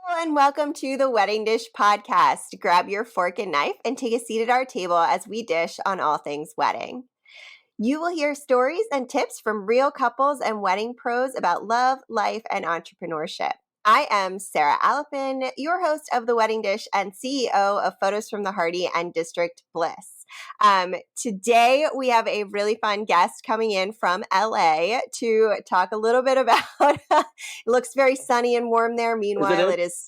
Hello and welcome to the Wedding Dish Podcast. Grab your fork and knife and take a seat at our table as we dish on all things wedding. You will hear stories and tips from real couples and wedding pros about love, life, and entrepreneurship. I am Sarah Alipin, your host of The Wedding Dish and CEO of Photos from the Harty and District Bliss. Today, we have a really fun guest coming in from LA to talk a little bit about it looks very sunny and warm there. Meanwhile, it is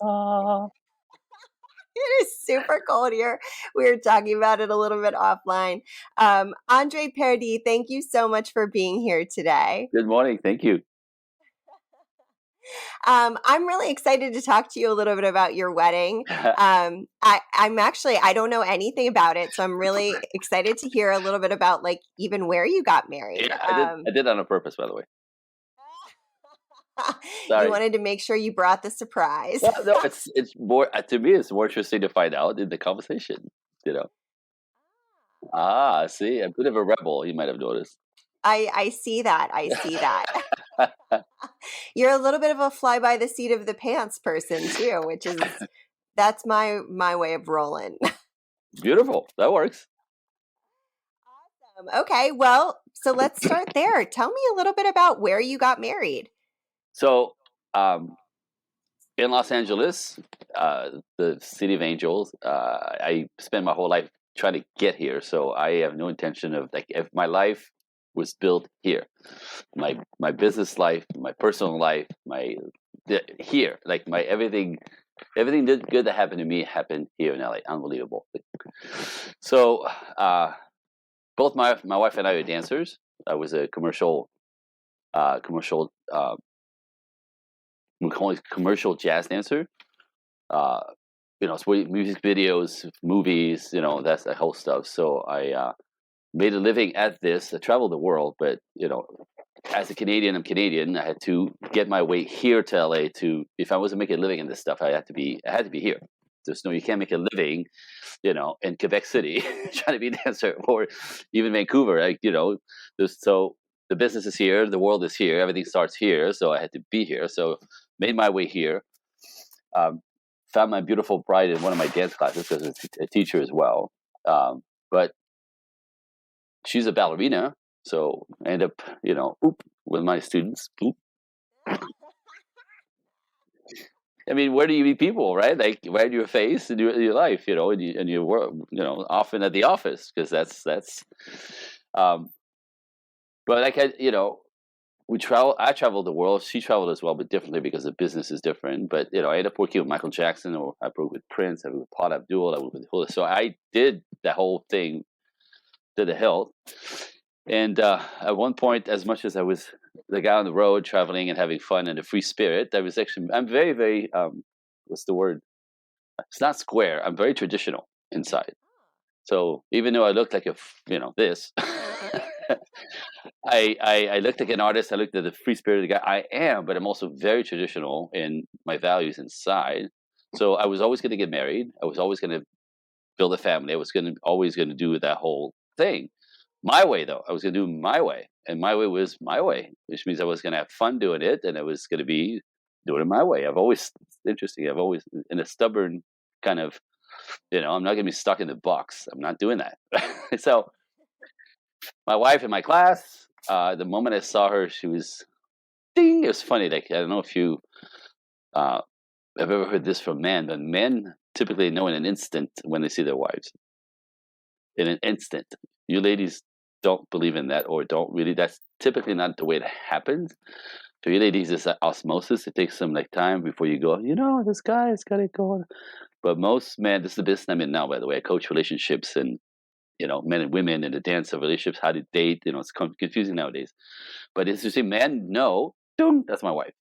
super cold here. We were talking about it a little bit offline. André, thank you so much for being here today. Good morning. Thank you. I'm really excited to talk to you a little bit about your wedding. I don't know anything about it, so I'm really excited to hear a little bit about even where you got married. Yeah, I did on purpose, by the way. You wanted to make sure you brought the surprise. Well, no, it's more to me. It's more interesting to find out in the conversation. See, I'm a bit of a rebel. You might have noticed. I see that. You're a little bit of a fly by the seat of the pants person too, which is that's my way of rolling. Beautiful. That works. Awesome. Okay, well, so let's start there. Tell me a little bit about where you got married. So, in Los Angeles, the city of angels, I spent my whole life trying to get here. So I have no intention of if my life was built here, my business life, my personal life, here, my everything good that happened to me happened here in LA. Unbelievable. So both my wife and I are dancers. I was a commercial we call it commercial jazz dancer. Music videos, movies, that's the whole stuff. So I made a living at this. I traveled the world, but as a Canadian, I'm Canadian. I had to get my way here to LA if I was to make a living in this stuff, I had to be here. You can't make a living, in Quebec City trying to be a dancer, or even Vancouver. So the business is here, the world is here, everything starts here. So I had to be here. So made my way here. Found my beautiful bride in one of my dance classes because I'm a teacher as well. But she's a ballerina, so I end up, with my students. I mean, where do you meet people, right? Right in your face in your life, and your work, often at the office, because that's. But I traveled the world. She traveled as well, but differently because the business is different. But I ended up working with Michael Jackson, or I worked with Prince, I worked with Paula Abdul, I worked with Hula. So I did that whole thing to the hilt. And at one point, as much as I was the guy on the road traveling and having fun and a free spirit, I'm very, very what's the word? It's not square. I'm very traditional inside. So even though I look like this. I looked like an artist. I looked at the free spirited guy. I am, but I'm also very traditional in my values inside. So I was always going to get married. I was always going to build a family. I was always going to do that whole thing. My way, though, I was going to do my way, and my way was my way, which means I was going to have fun doing it, and I was going to be doing it my way. I've always in a stubborn kind of, I'm not going to be stuck in the box. I'm not doing that. So my wife in my class, the moment I saw her, she was, ding. It was funny. I don't know if you have ever heard this from men, but men typically know in an instant when they see their wives. In an instant. You ladies don't believe in that, or don't really. That's typically not the way it happens. For you ladies, it's osmosis. It takes some time before you go, this guy's got it going. But most men, this is the business I'm in now, by the way. I coach relationships and men and women in the dance of relationships, how to date. It's confusing nowadays. But it's just men know, boom, that's my wife.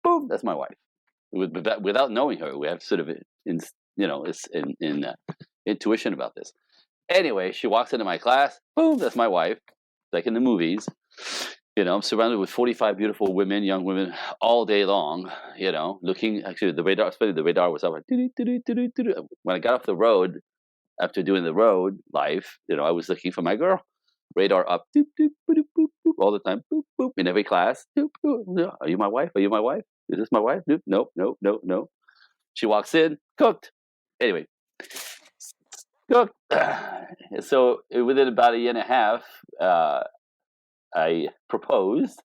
Boom, that's my wife. Without knowing her, we have sort of intuition about this. Anyway, she walks into my class. Boom, that's my wife. Like in the movies. I'm surrounded with 45 beautiful women, young women, all day long. Looking. Actually, the radar was up. When I got off the road, after doing the road life, I was looking for my girl. Radar up, doop, doop, boop, boop, boop, all the time, boop, boop, in every class. Doop, boop. Are you my wife? Are you my wife? Is this my wife? Nope, nope, nope, nope, nope. She walks in, cooked. Anyway, cooked. So within about a year and a half, I proposed.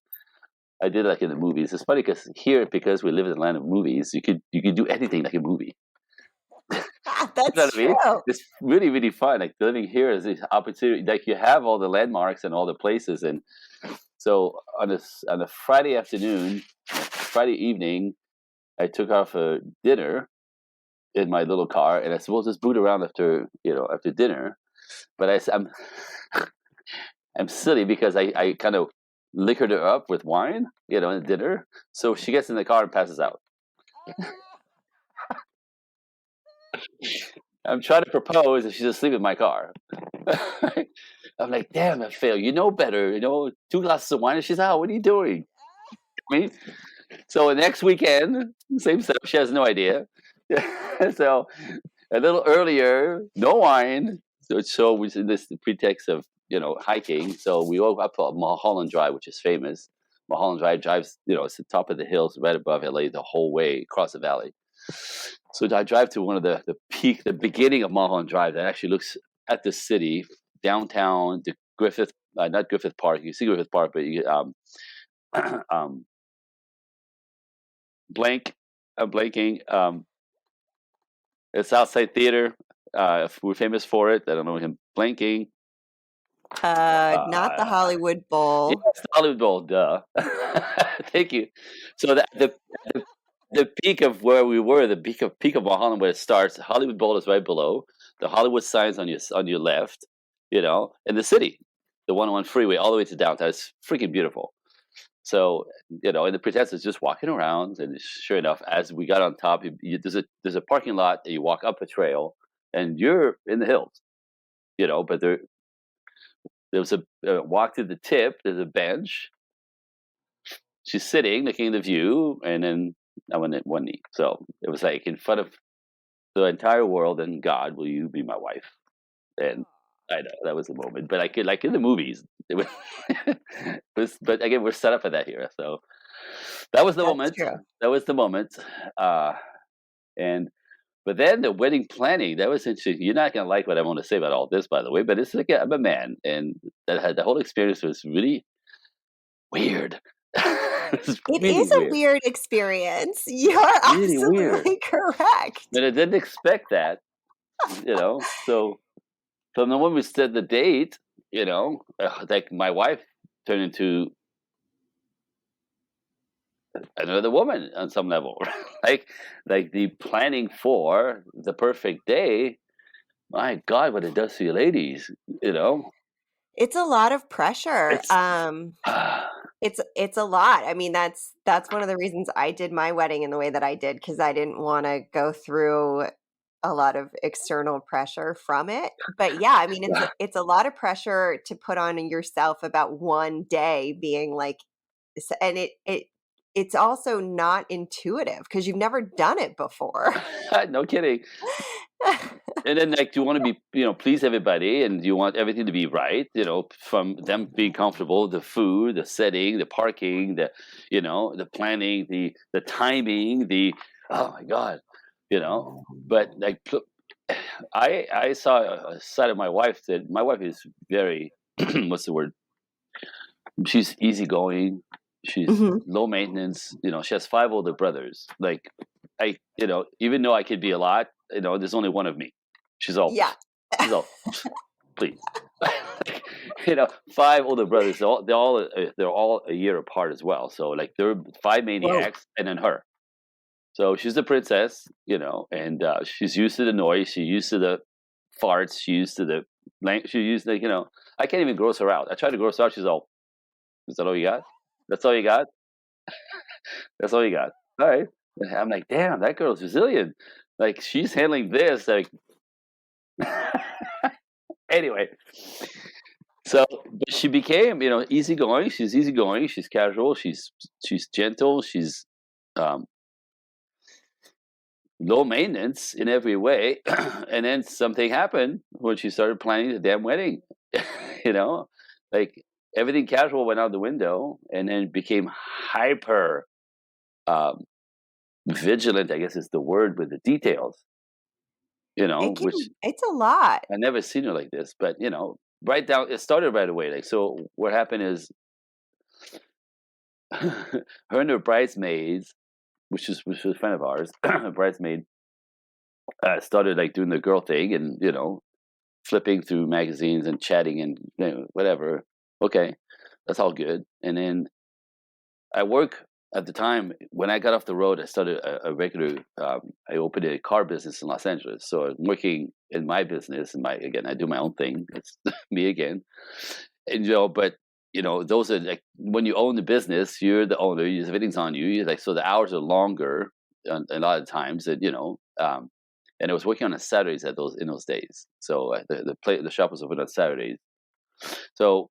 I did like in the movies. It's funny because we live in the land of movies, you could do anything like a movie. You know That's what I mean? true. It's really, really fun. Like living here is this opportunity. Like you have all the landmarks and all the places, and so on a Friday afternoon, Friday evening, I took her for dinner in my little car, and I said, "We'll just boot around after dinner." But I'm silly because I kind of liquored her up with wine, at dinner. So she gets in the car and passes out. I'm trying to propose, and she's asleep in my car. I'm like, damn, I failed. You know better. 2 glasses of wine, and she's out. What are you doing? I mean, so the next weekend, same setup. She has no idea. So a little earlier, no wine. So we did this the pretext of hiking. So we woke up on Mulholland Drive, which is famous. Mulholland Drive drives, it's the top of the hills right above LA the whole way across the valley. So I drive to one of the peak, the beginning of Mulholland Drive that actually looks at the city, downtown, the Griffith, not Griffith Park. You see Griffith Park, but you um, blank, I'm blanking. It's Southside Theater. We're famous for it. I don't know him blanking. Not the Uh, Hollywood Bowl. yes, the Hollywood Bowl. Duh. Thank you. So the peak of where we were, the peak of Mulholland, where it starts, Hollywood Bowl is right below. The Hollywood signs on your left, and the city, the 101 freeway, all the way to downtown. It's freaking beautiful. So and the pretense is just walking around, and sure enough, as we got on top, there's a parking lot, and you walk up a trail, and you're in the hills, But there was a walk to the tip. There's a bench. She's sitting, looking at the view, and then I went at one knee. So it was like in front of the entire world and God, will you be my wife? And I know that was the moment, but I could like in the movies. It was, but again, we're set up for that here. So that was the That's moment. true. That was the moment. Uh, and but then the wedding planning, that was interesting. You're not gonna like what I want to say about all this, by the way. But it's like I'm a man, and the whole experience was really weird. It was It really is a weird. weird experience. You're Really weird. absolutely correct. But I didn't expect that, So from the moment we set the date, like my wife turned into another woman on some level. like the planning for the perfect day. My God, what it does to you ladies, It's a lot of pressure. It's It's a lot. I mean, that's one of the reasons I did my wedding in the way that I did because I didn't want to go through a lot of external pressure from it. But yeah, I mean, it's a lot of pressure to put on yourself about one day being like, and it's also not intuitive because you've never done it before. no kidding. And then like you want to be please everybody, and you want everything to be right, from them being comfortable, the food, the setting, the parking, the planning, the timing, the oh my God, but like I saw a side of my wife that my wife is very what's the word, she's easygoing, she's Mhm. low maintenance, she has 5 older brothers, like I even though I could be a lot, there's only one of me. She's all Yeah. she's all please. 5 older brothers, they're all a year apart as well, so like there are 5 maniacs and then her. So she's the princess, and she's used to the noise, she's used to the farts, she's used to the she used to, I can't even gross her out. I try to gross her out, she's all, is that all you got? That's all you got? That's all you got. All right. I'm like, damn, that girl's resilient. Like she's handling this like anyway. So but she became, easygoing. She's easygoing. She's casual. She's gentle. She's um, low maintenance in every way. And then something happened when she started planning the damn wedding. you know, like everything casual went out the window, and then became hyper. Um, vigilant, I guess is the word, with the details, which It's a lot. I never seen her like this. But right down, it started right away. Like, so what happened is, her and her bridesmaids, which was a friend of ours, a bridesmaid, started like doing the girl thing, and flipping through magazines and chatting and whatever. Okay, that's all good. And then I work at the time when I got off the road. I started a regular. I opened a car business in Los Angeles, so I'm working in my business. And again, I do my own thing. It's me again, and but those are like, when you own the business, you're the owner. Everything's on you. Like, so the hours are longer a lot of times, and and I was working on Saturdays in those days. So the shop was open on Saturdays. So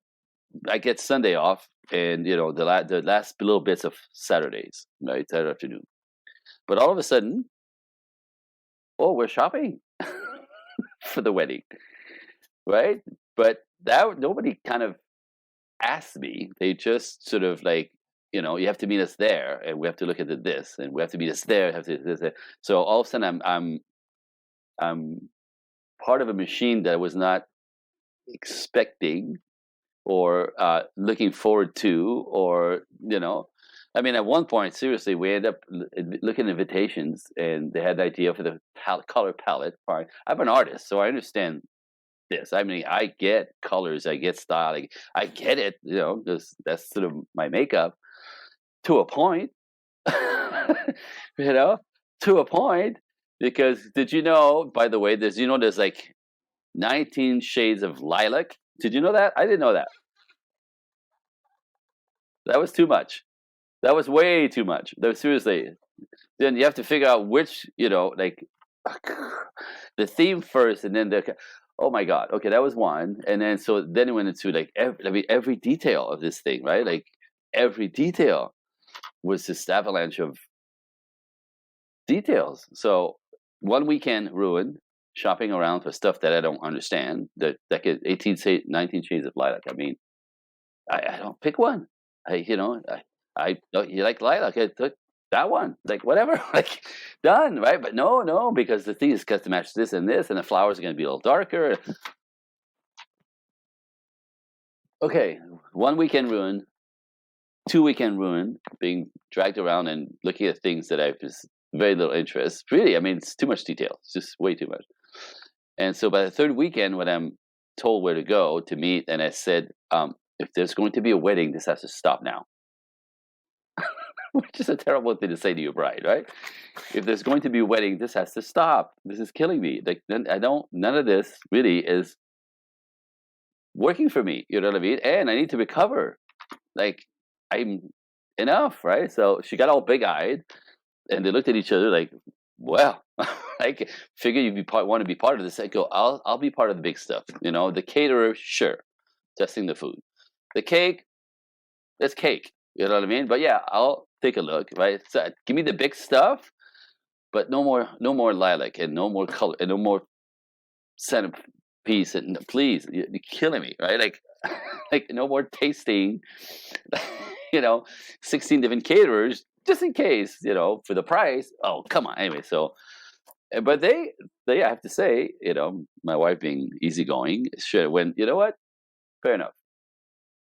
I get Sunday off, and the last little bits of Saturdays, right, Saturday afternoon. But all of a sudden, oh, we're shopping for the wedding, right? But that nobody kind of asked me. They just sort of like, you have to meet us there, and we have to look at this, and we have to meet us there. Have to this. So all of a sudden, I'm part of a machine that I was not expecting or looking forward to, or I mean, at one point, seriously, we ended up looking at invitations, and they had the idea for the color palette. Fine, I'm an artist, so I understand this. I mean, I get colors, I get style, I get it. Because that's sort of my makeup to a point. To a point. Because did you know? By the way, there's like 19 shades of lilac. Did you know that? I didn't know that. That was too much. That was way too much. No, seriously. Then you have to figure out which, like the theme first, and then oh my God. Okay, that was one. And then it went into like every detail of this thing, right? Like every detail was this avalanche of details. So one weekend ruined shopping around for stuff that I don't understand. That 19 shades of lilac. I mean, I don't pick one. I you like lilac? I took that one. Like whatever, like done, right? But no, because the thing is got to match this, and the flowers are going to be a little darker. Okay, one weekend ruined, 2 weekend ruined, being dragged around and looking at things that I've just very little interest. Really, I mean, it's too much detail. It's just way too much. And so by the third weekend, when I'm told where to go to meet, and I said, if there's going to be a wedding, this has to stop now. Which is a terrible thing to say to your bride, right? If there's going to be a wedding, this has to stop. This is killing me. Like, none of this really is working for me. You know what I mean? And I need to recover. Like, I'm enough, right? So she got all big-eyed, and they looked at each other like, well, like, figure you want to be part of this. I go, I'll be part of the big stuff. The caterer, sure, testing the food. The cake, it's cake. You know what I mean? But yeah, I'll take a look, right? So give me the big stuff, but no more lilac, and no more color, and no more centerpiece. And please, you're killing me, right? Like, like no more tasting. 16 different caterers just in case, for the price. Oh, come on. Anyway, so, but they, I have to say, my wife being easygoing, sure, when you know what, fair enough.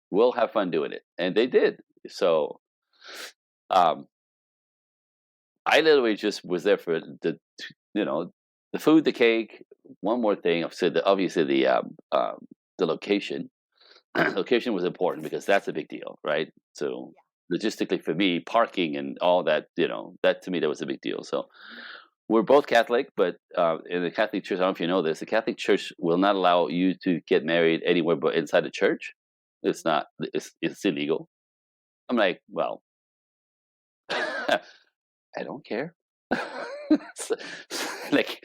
We'll have fun doing it, and they did. So, I literally just was there for the food, the cake. One more thing, I've said that obviously the location. Location was important because that's a big deal, right? So logistically for me, parking and all that, that to me that was a big deal. So we're both Catholic, but in the Catholic Church, I don't know if you know this, the Catholic Church will not allow you to get married anywhere but inside the church. It's not. It's illegal. I'm like, well, I don't care. So, like,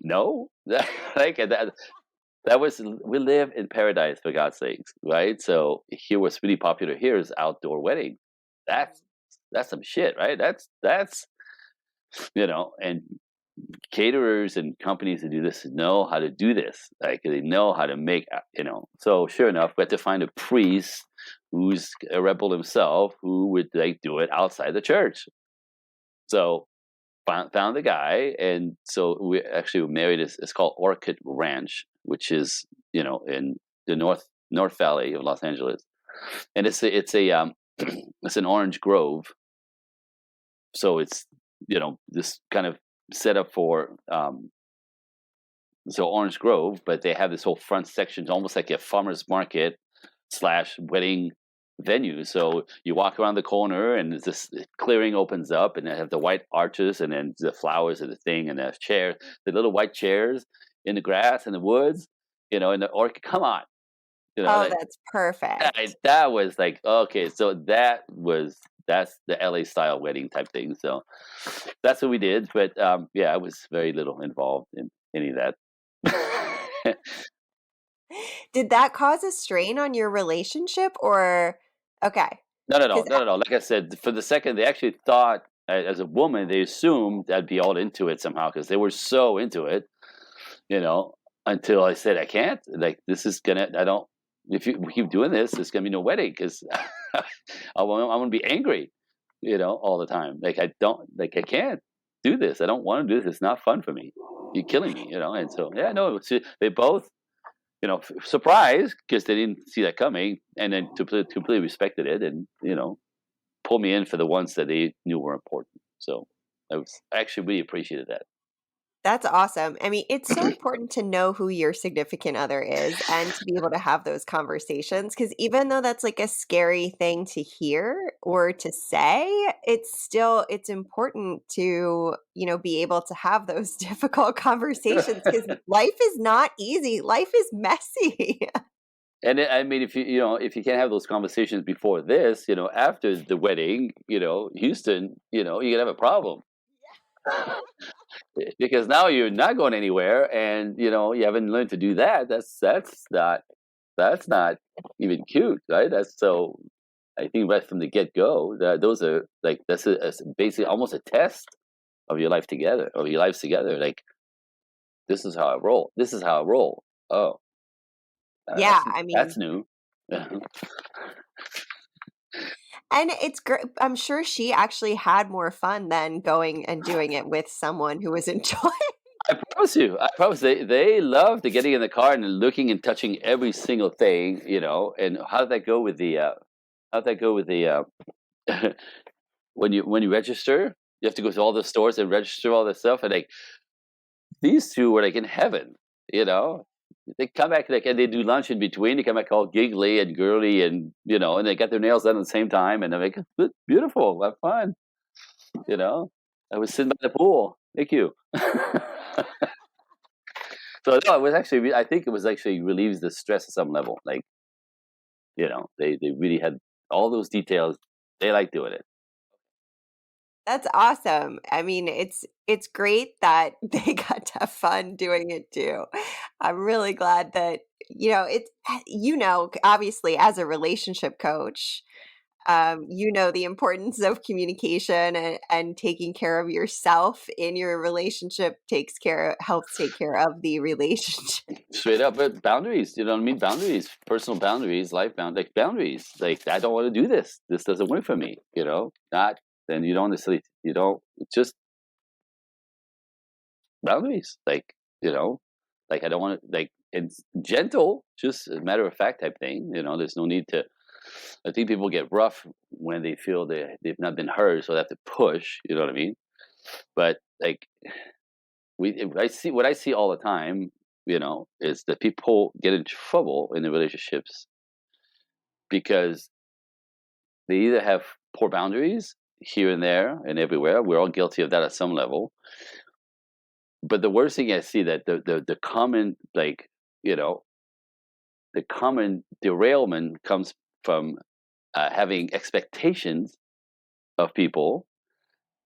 no, like that was, we live in paradise, for God's sakes, right? So here, what's really popular here is outdoor wedding. That's some shit, right? That's and caterers and companies that do this know how to do this. Like, they know how to make, So sure enough, we had to find a priest who's a rebel himself who would like do it outside the church. So found the guy, and so we actually were married. It's called Orchid Ranch, which is in the North Valley of Los Angeles, and it's a it's an orange grove. So it's this kind of set up for so Orange Grove, but they have this whole front section, almost like a farmer's market slash wedding venue. So you walk around the corner, and there's this clearing opens up, and they have the white arches, and then the flowers and the thing, and the chairs, the little white chairs in the grass and the woods, and the orchid. Come on, Oh, that that's perfect. that was like okay. So that's the LA style wedding type thing. So that's what we did. But yeah, I was very little involved in any of that. Did that cause a strain on your relationship or okay? Not at all. Because Not at all. Like I said, for the second, they actually thought, as a woman, they assumed I'd be all into it somehow because they were so into it, you know, until I said, I can't. Like, this is going to, I don't, if you keep doing this, there's going to be no wedding because I'm going to be angry, all the time. Like, I can't do this. I don't want to do this. It's not fun for me. You're killing me, And so, yeah, no, they both surprised because they didn't see that coming, and then completely respected it, and pulled me in for the ones that they knew were important. So I actually really appreciated that. that's awesome. I mean, it's so important to know who your significant other is and to be able to have those conversations because even though that's like a scary thing to hear or to say, it's important to, be able to have those difficult conversations because life is not easy. Life is messy. And I mean, if you can't have those conversations before this, after the wedding, Houston, you're gonna have a problem. Because now you're not going anywhere, and you haven't learned to do that. That's not even cute, right? That's so. I think right from the get go, those are like that's basically almost a test of your life together, of your lives together. Like this is how I roll. This is how I roll. Oh, Yeah, I that's mean, new. and it's great. I'm sure she actually had more fun than going and doing it with someone who was enjoying. I promise you. I promise they love the getting in the car and looking and touching every single thing, And how did that go with the? How'd that go with the? When you register, you have to go to all the stores and register all this stuff, and like these two were like in heaven, you know. They come back like and they do lunch in between. They come back all giggly and girly, and and they get their nails done at the same time, and they're like, beautiful, have fun, you know. I was sitting by the pool. Thank you. So no, it was actually. I think it was actually relieves the stress at some level. Like they really had all those details. They like doing it. That's awesome. I mean, it's great that they got to have fun doing it too. I'm really glad that, it's obviously as a relationship coach, the importance of communication and taking care of yourself in your relationship helps take care of the relationship. Straight up, but boundaries. You know what I mean? Boundaries, personal boundaries, like boundaries. Like I don't want to do this. This doesn't work for me. Not then you don't necessarily. You don't. It's just boundaries. Like I don't want to like it's gentle, just a matter of fact type thing. There's no need to. I think people get rough when they feel they've not been heard, so they have to push. You know what I mean? But like what I see all the time, is that people get in trouble in the relationships because they either have poor boundaries here and there and everywhere. We're all guilty of that at some level. But the worst thing I see that the common the common derailment comes from having expectations of people.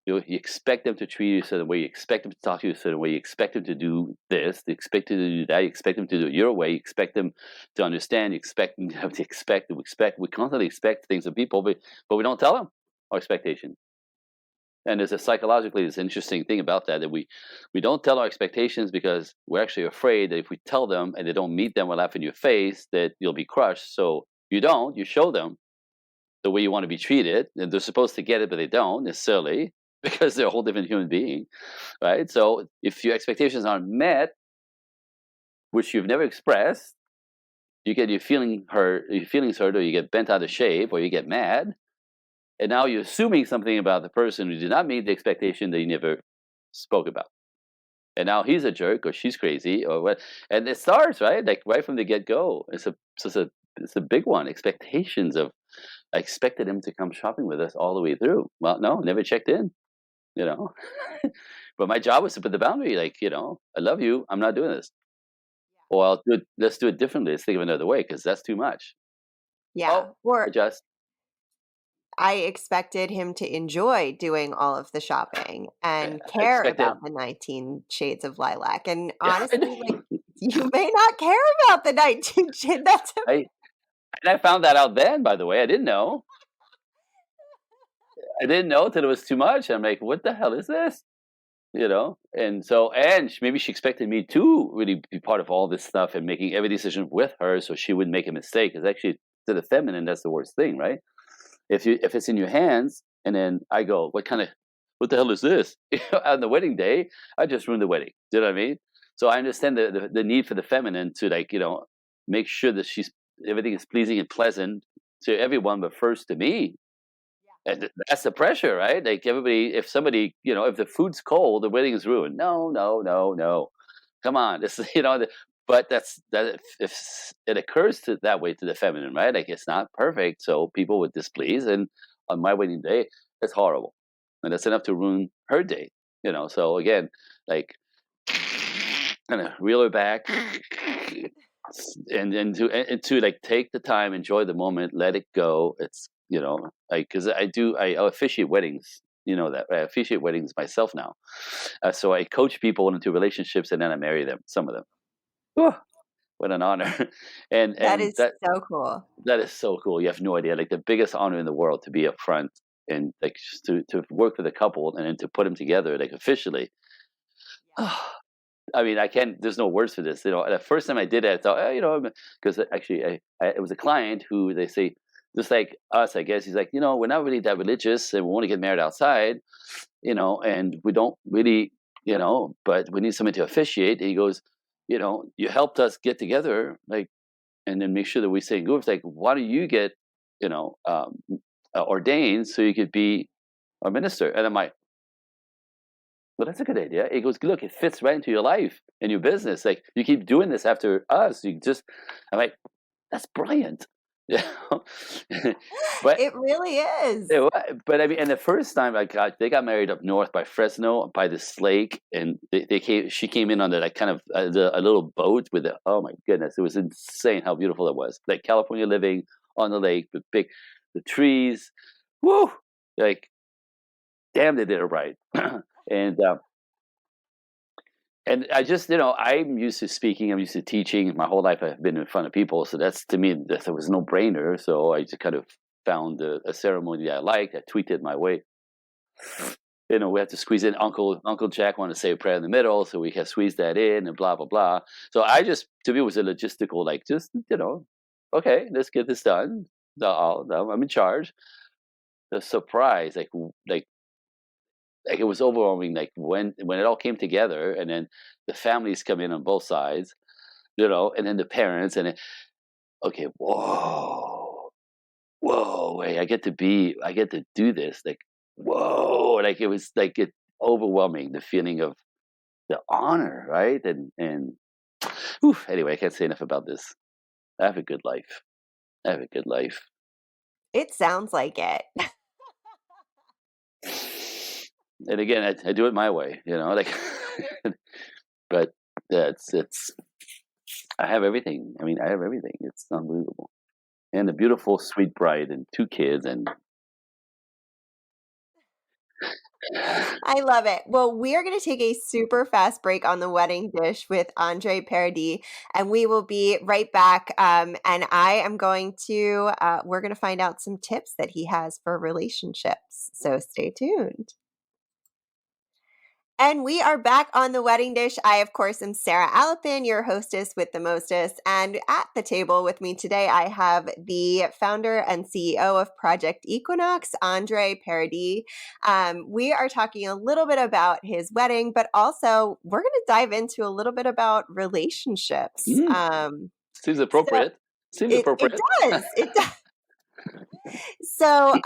You expect them to treat you a certain way. You expect them to talk to you a certain way. You expect them to do this. You expect them to do that. You expect them to do it your way. You expect them to understand. You expect them to expect. We constantly expect things of people, but we don't tell them our expectations. And there's psychologically this interesting thing about that we don't tell our expectations because we're actually afraid that if we tell them and they don't meet them or laugh in your face, that you'll be crushed. So you don't. You show them the way you want to be treated, and they're supposed to get it, but they don't necessarily. because they're a whole different human being, right? So if your expectations aren't met, which you've never expressed, you get your feelings hurt, or you get bent out of shape, or you get mad, and now you're assuming something about the person who did not meet the expectation that you never spoke about. And now he's a jerk, or she's crazy, or what? And it starts right, like right from the get go. It's a big one. Expectations of I expected him to come shopping with us all the way through. Well, no, never checked in. You know, but my job was to put the boundary. Like, I love you. I'm not doing this. Or I'll do it. Let's do it differently. Let's think of another way because that's too much. Yeah. Oh, Or adjust. I expected him to enjoy doing all of the shopping I and I care expected. about the 19 shades of lilac. And Yeah, honestly, like, you may not care about the 19 shades. That's I and I found that out then. By the way, I didn't know. I didn't know till it was too much. I'm like, what the hell is this? And so maybe she expected me to really be part of all this stuff and making every decision with her, so she wouldn't make a mistake. Because actually, to the feminine, that's the worst thing, right? If it's in your hands, and then I go, what the hell is this? On the wedding day, I just ruined the wedding. Do you know what I mean? So I understand the need for the feminine to, like, make sure that everything is pleasing and pleasant to everyone, but first to me. And that's the pressure, right? Like, everybody, if somebody, if the food's cold, the wedding is ruined. No, no, no, no. Come on, this is, but if it occurs to that way to the feminine, right? Like, it's not perfect, so people would displease, and on my wedding day, it's horrible, and that's enough to ruin her day. So again, like, kind of reel her back, and to like take the time, enjoy the moment, let it go. It's like, because I officiate weddings. That I officiate weddings myself now, so I coach people into relationships, and then I marry them. Some of them. Whew, what an honor, and that and is that so cool. that is so cool. You have no idea, like, the biggest honor in the world to be up front, and like, just to work with a couple, and then to put them together, like, officially. I mean, I can't. There's no words for this. The first time I did it, I thought, because actually, it was a client who, they say, just like us, I guess. He's like, we're not really that religious, and we want to get married outside, and we don't really, but we need somebody to officiate. And he goes, you helped us get together, like, and then make sure that we say good. It's like, why don't you get, you know, um, ordained so you could be a minister? And I'm like, well, that's a good idea. He goes, look, it fits right into your life and your business. Like, you keep doing this after us. I'm like, that's brilliant. Yeah. but It really is. but I mean, and the first time they got married up north by Fresno, by this lake, and she came in on the, like, kind of a little boat with it. Oh my goodness, it was insane how beautiful it was. Like, California living on the lake, the trees, woo, like, damn, they did it right. and and I just, I'm used to speaking. I'm used to teaching. My whole life I've been in front of people. So that's, to me, that was no brainer. So I just kind of found a ceremony that I liked. I tweaked it my way. We had to squeeze in Uncle Jack wanted to say a prayer in the middle. So we had squeezed that in, and blah, blah, blah. So to me, it was a logistical, like, just, okay, let's get this done. I'm in charge. The surprise, like it was overwhelming, like, when it all came together, and then the families come in on both sides, and then the parents, and then, okay, whoa, wait, I get to do this, like, whoa, like, it was like, it overwhelming, the feeling of the honor, right? And whew, anyway, I can't say enough about this. I have a good life. I have a good life. It sounds like it. And again, I do it my way, like, but yeah, it's I have everything. I mean, I have everything. It's unbelievable. And a beautiful, sweet bride and 2 kids, and I love it. Well, we are going to take a super fast break on the wedding dish with Andre Paradis, and we will be right back. And I am we're going to find out some tips that he has for relationships. So stay tuned. And we are back on the wedding dish. I, of course, am Sarah Alapin, your hostess with the mostest. And at the table with me today, I have the founder and CEO of Project Equinox, André. We are talking a little bit about his wedding, but also we're going to dive into a little bit about relationships. Seems So appropriate. Seems it appropriate. does. It does. So,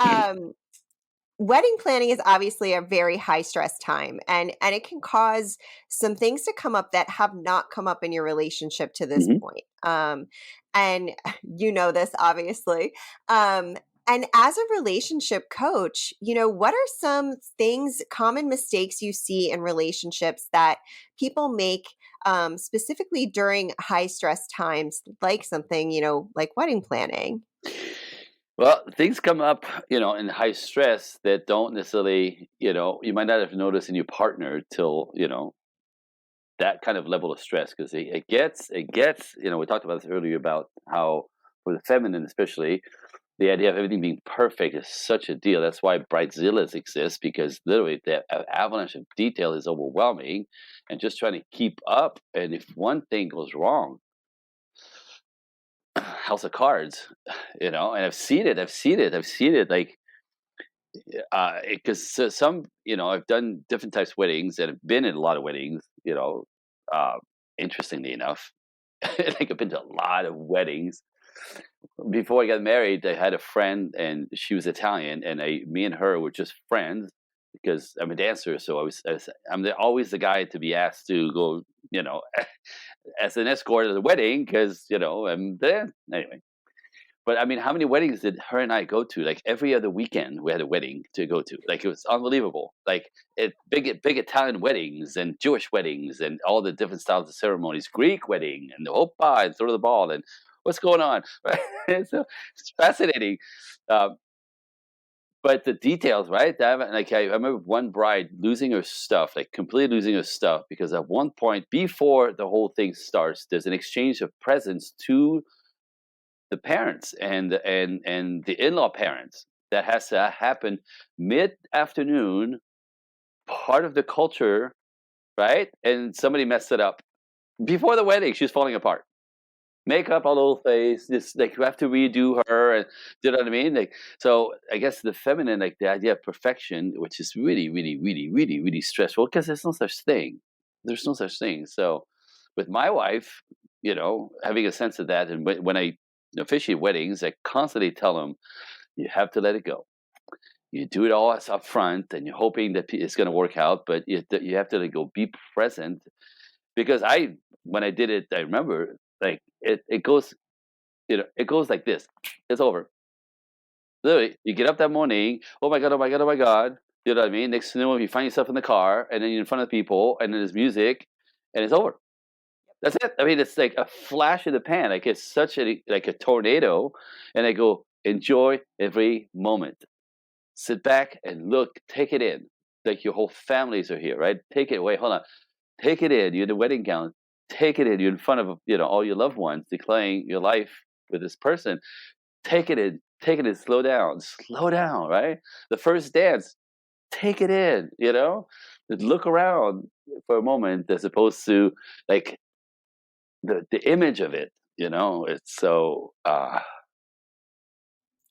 wedding planning is obviously a very high stress time, and it can cause some things to come up that have not come up in your relationship to this Mhm. point. And you know this obviously. And as a relationship coach, what are some things, common mistakes you see in relationships that people make, specifically during high stress times, like something, like wedding planning? Well, things come up, in high stress that don't necessarily, you might not have noticed in your partner till, that kind of level of stress because it gets, we talked about this earlier about how for the feminine especially, the idea of everything being perfect is such a deal. That's why bridezillas exist because literally the avalanche of detail is overwhelming, and just trying to keep up. And if one thing goes wrong, house of cards, And I've seen it. Like, because some, I've done different types of weddings and I've been in a lot of weddings. Uh, Interestingly enough, like I've been to a lot of weddings. Before I got married, I had a friend, and she was Italian, and me and her were just friends because I'm a dancer. So I'm always the guy to be asked to go, as an escort at the wedding because I'm there anyway. But I mean, how many weddings did her and I go to? Like every other weekend, we had a wedding to go to. Like it was unbelievable. Like big Italian weddings and Jewish weddings and all the different styles of ceremonies. Greek wedding and the oppa and throw the ball and what's going on. Right? So it's fascinating. Um, but the details, right? I remember one bride losing her stuff, like completely losing her stuff, because at one point before the whole thing starts, there's an exchange of presents to the parents and the in-law parents that has to happen mid-afternoon, part of the culture, right? And somebody messed it up before the wedding. She's falling apart, makeup all over the face, just like you have to redo her, and you know what I mean? Like, so I guess the feminine, like the idea of perfection, which is really really really really really stressful because there's no such thing. So with my wife, having a sense of that, and when I officiate weddings, I constantly tell them you have to let it go. You do it all as up front, and you're hoping that it's going to work out, but you have to let go, be present. Because when I did it, I remember like it goes, it goes like this. It's over. Literally, you get up that morning. Oh my god! Oh my god! Oh my god! You know what I mean? Next thing you know, you find yourself in the car, and then you're in front of people, and then there's music, and it's over. That's it. I mean, it's like a flash in the pan. Like it's such a tornado, and I go enjoy every moment. Sit back and look, take it in. Like your whole families are here, right? Take it. Wait, hold on. Take it in. You're in the wedding gown. Take it in. You're in front of all your loved ones, declaring your life with this person. Take it in. Take it in. Slow down. Slow down. Right. The first dance. Take it in. Look around for a moment, as opposed to like the image of it. It's so.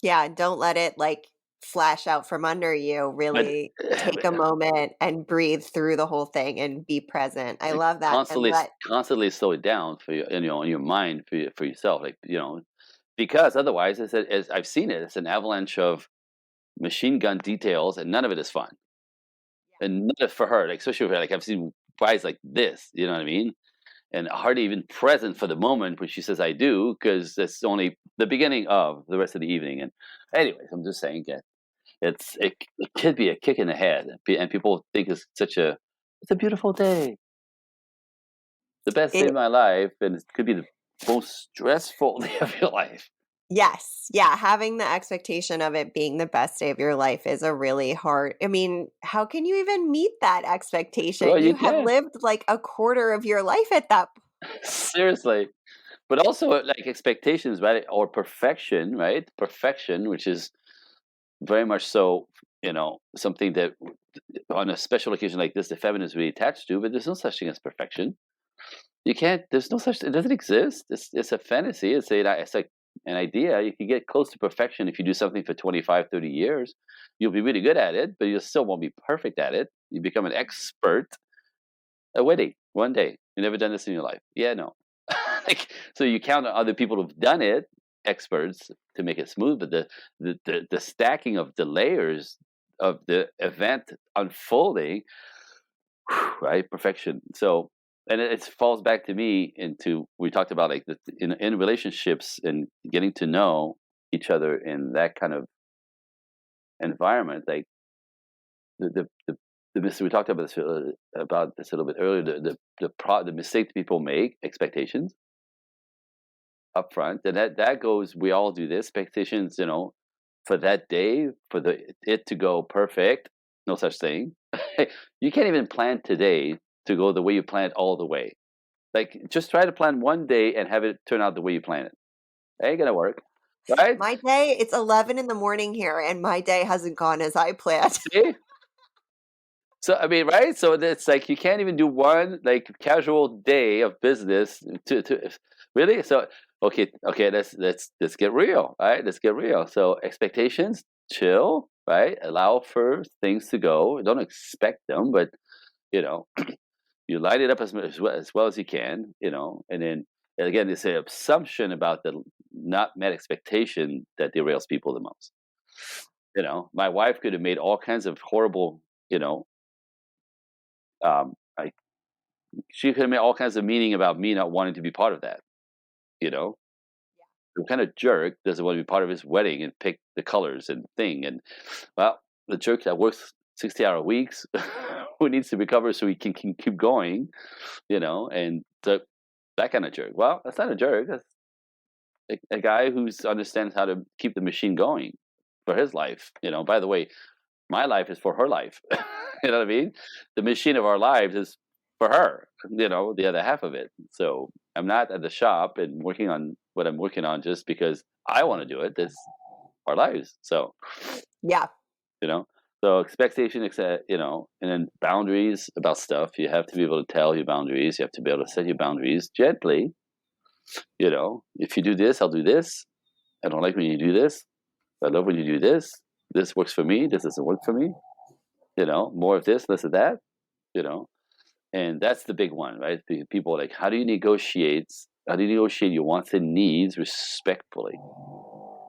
Yeah, don't let it like flash out from under you. But Really take a moment and breathe through the whole thing and be present. I love that. And constantly slow it down for you, in your mind for yourself, like because otherwise, as I've seen it, it's an avalanche of machine gun details, and none of it is fun, and none of for her, like especially for her, like I've seen brides like this, you know what I mean, and hardly even present for the moment when she says I do, because it's only the beginning of the rest of the evening. And anyways, I'm just saying that it could be a kick in the head, and people think it's a beautiful day, the best day it, of my life, and it could be the most stressful day of your life. yes, yeah, having the expectation of it being the best day of your life is a really hard. I mean, how can you even meet that Well, expectation? you You have can. lived like a quarter of your life at that. Seriously. But also, like expectations, right? Or perfection, right? Perfection, which is very much so. something that on a special occasion like this, the feminine is really attached to, but there's no such thing as perfection. You can't. There's no such. It doesn't exist. It's a fantasy. It's like an idea. You can get close to perfection if you do something for 25, 30 years. You'll be really good at it, but you still won't be perfect at it. You become an expert. A wedding one day. You never done this in your life. Yeah, no. So you count on other people who've done it, experts, to make it smooth. But the stacking of the layers of the event unfolding, right? Perfection. So, and it falls back to me into, we talked about like in relationships and getting to know each other in that kind of environment. Like we talked about this a little bit earlier. The mistake people make, expectations up front, and that goes. We all do this. Expectations, for that day, for it to go perfect. No such thing. You can't even plan today to go the way you planned all the way. Like, just try to plan one day and have it turn out the way you plan it. It ain't gonna work, right? My day, it's 11 in the morning here, and my day hasn't gone as I planned. See? So I mean, right? So it's like you can't even do one like casual day of business to really. So okay, let's get real, right? Let's get real. So expectations, chill, right? Allow for things to go. Don't expect them, but you know, you line it up as well as you can, and then again, it's an assumption about the not met expectation that derails people the most. My wife could have made all kinds of horrible, like she could have made all kinds of meaning about me not wanting to be part of that. You know, the kind of jerk doesn't want to be part of his wedding and pick the colors and thing. And well, the jerk that works 60-hour weeks who needs to recover so he can keep going, and that kind of jerk. Well, that's not a jerk. That's a guy who understands how to keep the machine going for his life. By the way, my life is for her life. You know what I mean? The machine of our lives is for her, the other half of it. So I'm not at the shop and working on what I'm working on just because I want to do it. It's our lives. So, Yeah. So expectation, and then boundaries about stuff. You have to be able to tell your boundaries. You have to be able to set your boundaries gently. If you do this, I'll do this. I don't like when you do this. I love when you do this. This works for me. This doesn't work for me. More of this, less of that. And that's the big one, right? People are like, how do you negotiate? How do you negotiate your wants and needs respectfully?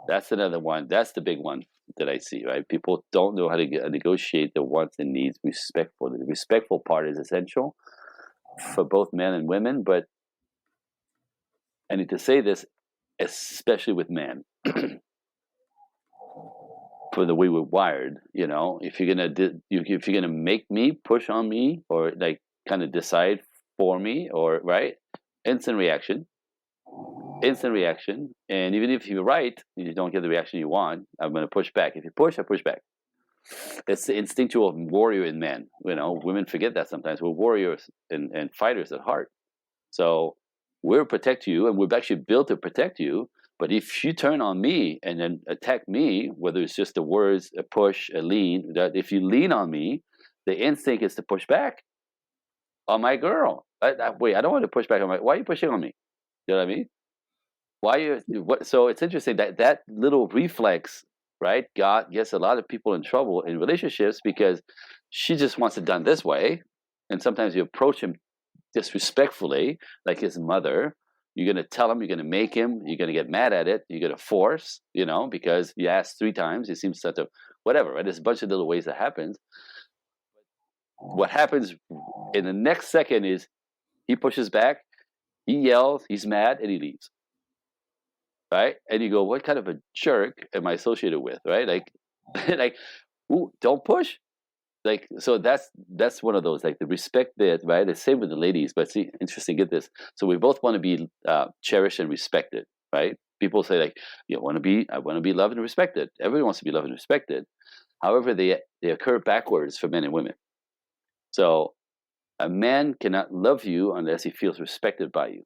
That's another one. That's the big one that I see, right? People don't know how to negotiate their wants and needs respectfully. The respectful part is essential for both men and women, but I need to say this, especially with men. For the way we're wired, if you're gonna make me push on me or like kind of decide for me, or right, instant reaction, and even if you're right, you don't get the reaction you want. I'm gonna push back. If you push, I push back. It's the instinctual warrior in men. Women forget that sometimes. We're warriors and fighters at heart. So we'll protect you, and we're actually built to protect you. But if you turn on me and then attack me, whether it's just the words, a push, a lean, that if you lean on me, the instinct is to push back on my girl. Wait, I don't want to push back on why are you pushing on me? You know what I mean? So it's interesting that little reflex, right? God gets a lot of people in trouble in relationships because she just wants it done this way. And sometimes you approach him disrespectfully, like his mother. You're going to tell him, you're going to make him, you're going to get mad at it, you're going to force, because you asked 3 times, it seems such a whatever, right? There's a bunch of little ways that happens. What happens in the next second is he pushes back, he yells, he's mad, and he leaves. Right? And you go, what kind of a jerk am I associated with? Right? Like, ooh, don't push. Like, so that's one of those, like the respect bit, right? The same with the ladies, but see, interesting, get this. So we both want to be cherished and respected, right? People say like, I want to be loved and respected. Everyone wants to be loved and respected. However, they occur backwards for men and women. So a man cannot love you unless he feels respected by you.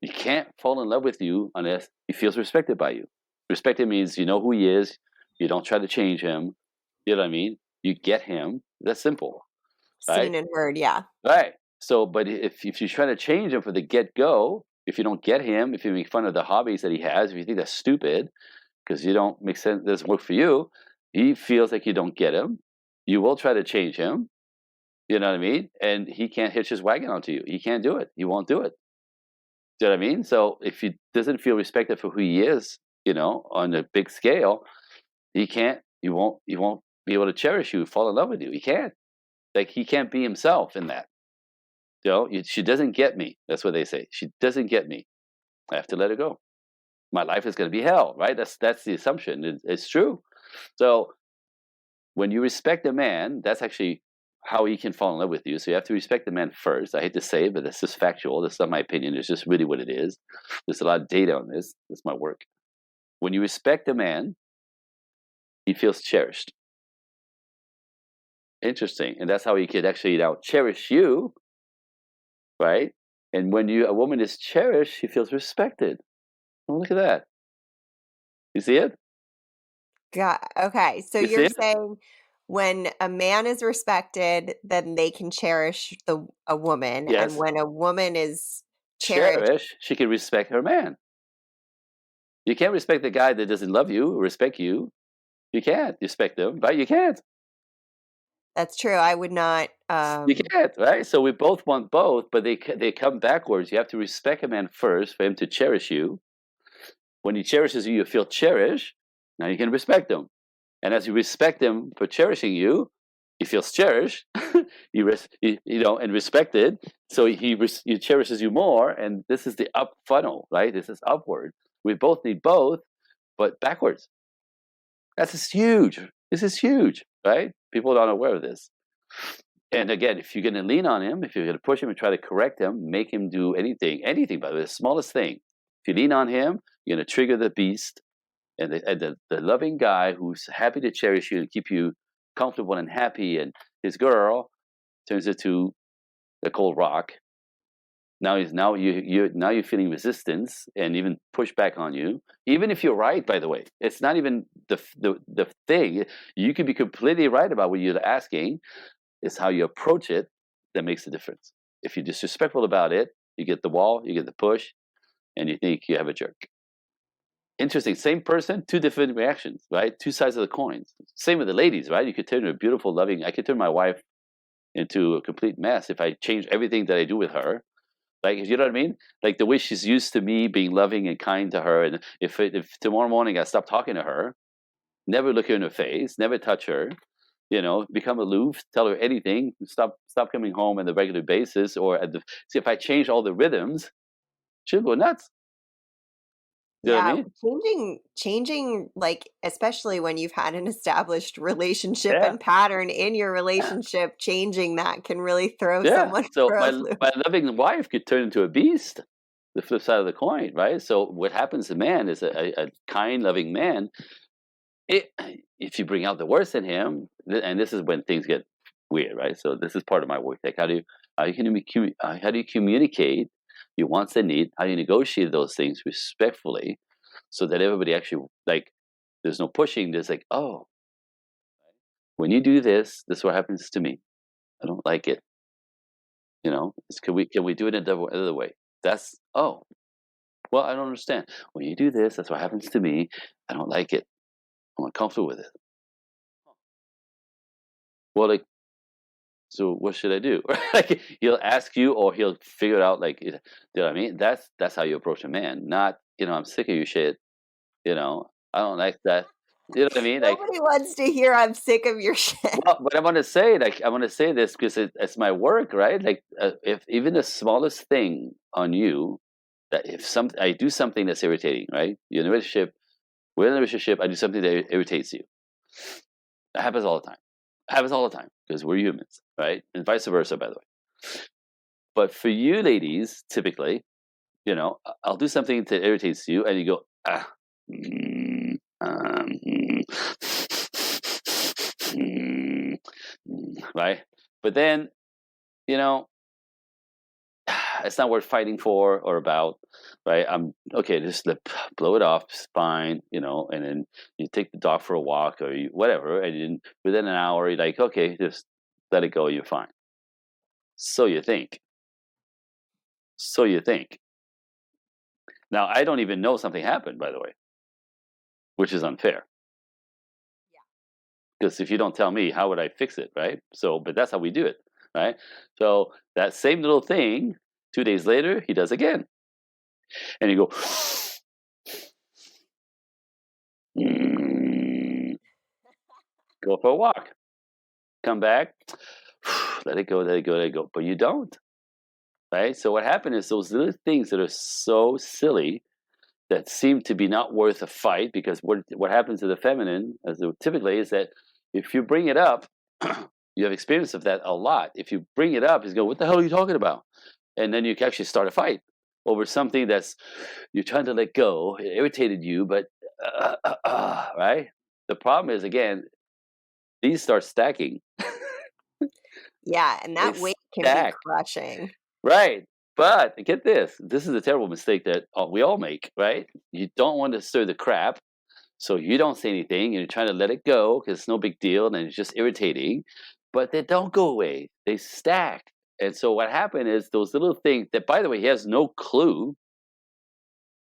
He can't fall in love with you unless he feels respected by you. Respected means you know who he is. You don't try to change him. You know what I mean? You get him. That's simple, right? Seen and heard, yeah. Right. So, but if you try to change him from the get go, if you don't get him, if you make fun of the hobbies that he has, if you think that's stupid because you don't make sense, doesn't work for you, he feels like you don't get him. You will try to change him. You know what I mean? And he can't hitch his wagon onto you. He can't do it. He won't do it. Do you know what I mean? So if he doesn't feel respected for who he is, on a big scale, he can't. He won't be able to cherish you, fall in love with you. He can't. Like he can't be himself in that. She doesn't get me. That's what they say. She doesn't get me. I have to let her go. My life is going to be hell, right? That's the assumption. It's true. So when you respect a man, that's actually how he can fall in love with you. So you have to respect the man first. I hate to say it, but that's just factual. That's not my opinion. It's just really what it is. There's a lot of data on this. That's my work. When you respect a man, he feels cherished. Interesting. And that's how he could actually now cherish you, right? And when a woman is cherished, she feels respected. Oh, look at that. You see it? Okay, so You see you're it? saying when a man is respected, then they can cherish a woman, and Yes. when a woman is cherished, Cherish, she can respect her man. You can't respect the guy that doesn't love you or respect you. You can't respect them, right? You can't. that's true. I would not. You can't, right? So we both want both, but they come backwards. You have to respect a man first for him to cherish you. When he cherishes you, you feel cherished. Now you can respect him. And as you respect him for cherishing you, he feels cherished, and respected. So he cherishes you more. And this is the up funnel, right? This is upward. We both need both, but backwards. This is huge, right? People are not aware of this. And again, if you're going to lean on him, if you're going to push him and try to correct him, make him do anything, by the way, the smallest thing. If you lean on him, you're going to trigger the beast. And the loving guy who's happy to cherish you and keep you comfortable and happy, and his girl turns into the cold rock. Now you're feeling resistance and even pushback on you. Even if you're right, by the way, it's not even the thing. You can be completely right about what you're asking. It's how you approach it that makes the difference. If you're disrespectful about it, you get the wall, you get the push, and you think you have a jerk. Interesting. Same person, two different reactions, right? Two sides of the coins. Same with the ladies, right? You could turn her beautiful, loving. I could turn my wife into a complete mess if I change everything that I do with her. Like, you know what I mean? Like the way she's used to me being loving and kind to her. And if tomorrow morning I stop talking to her, never look her in her face, never touch her, become aloof, tell her anything, stop coming home on the regular basis, or see if I change all the rhythms, she'll go nuts. You know what I yeah, mean? changing, like especially when you've had an established relationship Yeah. and pattern in your relationship, changing that can really throw Yeah. someone So for a loop. my loving wife could turn into a beast. The flip side of the coin, right? So what happens to man is a kind, loving man. It, if you bring out the worst in him, and this is when things get weird, right? So this is part of my work. Like how do you communicate your wants and needs? How do you negotiate those things respectfully, so that everybody actually like there's no pushing. There's like, oh, when you do this, this is what happens to me. I don't like it. Can we do it another way? That's well, I don't understand. When you do this, that's what happens to me. I don't like it. I'm uncomfortable with it. Well, like, so what should I do? Like, he'll ask you, or he'll figure it out. Like, you know what I mean? That's how you approach a man. Not, I'm sick of your shit. I don't like that. You know what I mean? Like, Nobody wants to hear I'm sick of your shit. well, but I want to say this because it's my work, right? Like, if even the smallest thing on you, that if I do something that's irritating, right? You're in a relationship, we're in a relationship, I do something that irritates you. That happens all the time. Happens all the time because we're humans, right? And vice versa, by the way. But for you ladies, typically, I'll do something that irritates you, and you go, right? But then, it's not worth fighting for or about, right? I'm okay. Just blow it off, it's fine, and then you take the dog for a walk or whatever, and then within an hour, you're like, okay, just let it go, you're fine. So you think. So you think. Now, I don't even know something happened, by the way, which is unfair. Because if you don't tell me, how would I fix it, right? So, but that's how we do it, right? So that same little thing, 2 days later, he does again, and you go, go for a walk, come back, let it go, let it go, let it go. But you don't, right? So what happened is those little things that are so silly that seem to be not worth a fight, because what happens to the feminine, as typically, is that if you bring it up, you have experience of that a lot. If you bring it up, he's go, "What the hell are you talking about?" And then you can actually start a fight over something that's you're trying to let go. It irritated you, but right. The problem is, again, these start stacking. Yeah, and They that weight can be stack, crushing. right? But get this: this is a terrible mistake that we all make, right? You don't want to stir the crap. So you don't say anything, and you're trying to let it go because it's no big deal, and it's just irritating. But they don't go away; they stack. And so what happened is those little things that, by the way, he has no clue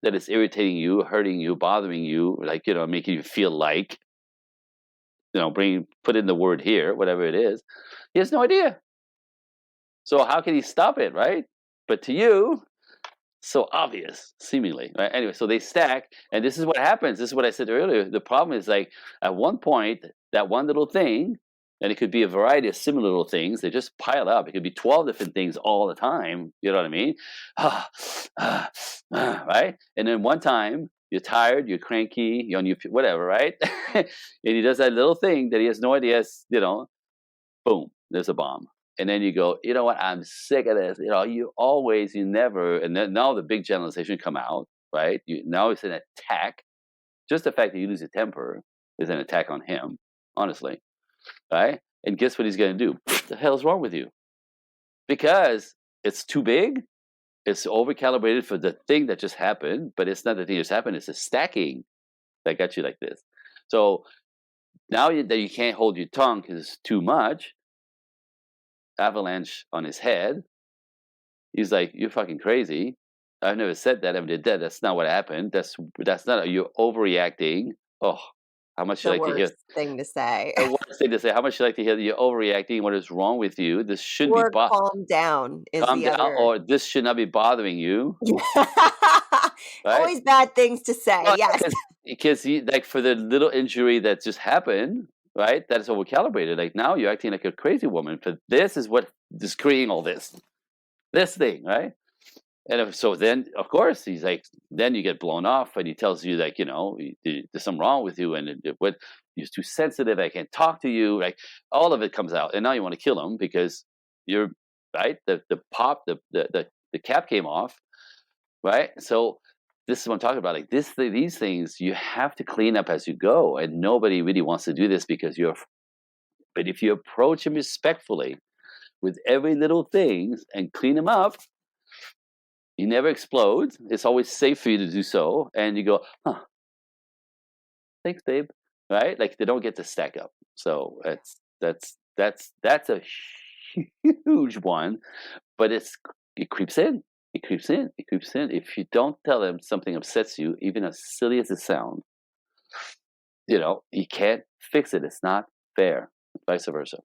that it's irritating you, hurting you, bothering you, like making you feel like put in the word here, whatever it is. He has no idea. So how can he stop it, right? But to you, so obvious, seemingly, right? Anyway, so they stack, and this is what happens. This is what I said earlier. The problem is, like, at one point, that one little thing, and it could be a variety of similar little things, they just pile up. It could be 12 different things all the time. You know what I mean? Right? And then one time, you're tired, you're cranky, you're on your whatever, right? And he does that little thing that he has no idea, boom, there's a bomb. And then you go, you know what? I'm sick of this. You never, and then now the big generalization come out, right? Now it's an attack. Just the fact that you lose your temper is an attack on him, honestly, right? And guess what he's going to do? What the hell's wrong with you? Because it's too big. It's overcalibrated for the thing that just happened, but it's not the thing that just happened. It's the stacking that got you like this. So now that you can't hold your tongue because it's too much, avalanche on his head. He's like, "You're fucking crazy. I've never said that. I never did that. That's not what happened. That's not. You're overreacting. Oh, how much you The like to hear worst thing to say. the worst thing to say? How much you like to hear that you're overreacting? What is wrong with you? This shouldn't be Or calm down is calm the down, other. or this should not be bothering you, right? Always bad things to say, Well, yes. because he, like, for the little injury that just happened, right? That is overcalibrated. Like, now you're acting like a crazy woman. For this is what is creating all this thing, right? And so then, of course, he's like, then you get blown off, and he tells you, like, there's something wrong with you, and what you're too sensitive. I can't talk to you. Like, all of it comes out, and now you want to kill him because you're right. The cap came off, right? So this is what I'm talking about. Like these things, you have to clean up as you go, and nobody really wants to do this because you're. But if you approach him respectfully with every little thing and clean him up, he never explodes. It's always safe for you to do so. And you go, huh, thanks, babe. Right? Like, they don't get to stack up. So that's a huge one. But it creeps in. It creeps in. It creeps in. If you don't tell him something upsets you, even as silly as it sounds, you can't fix it. It's not fair. Vice versa.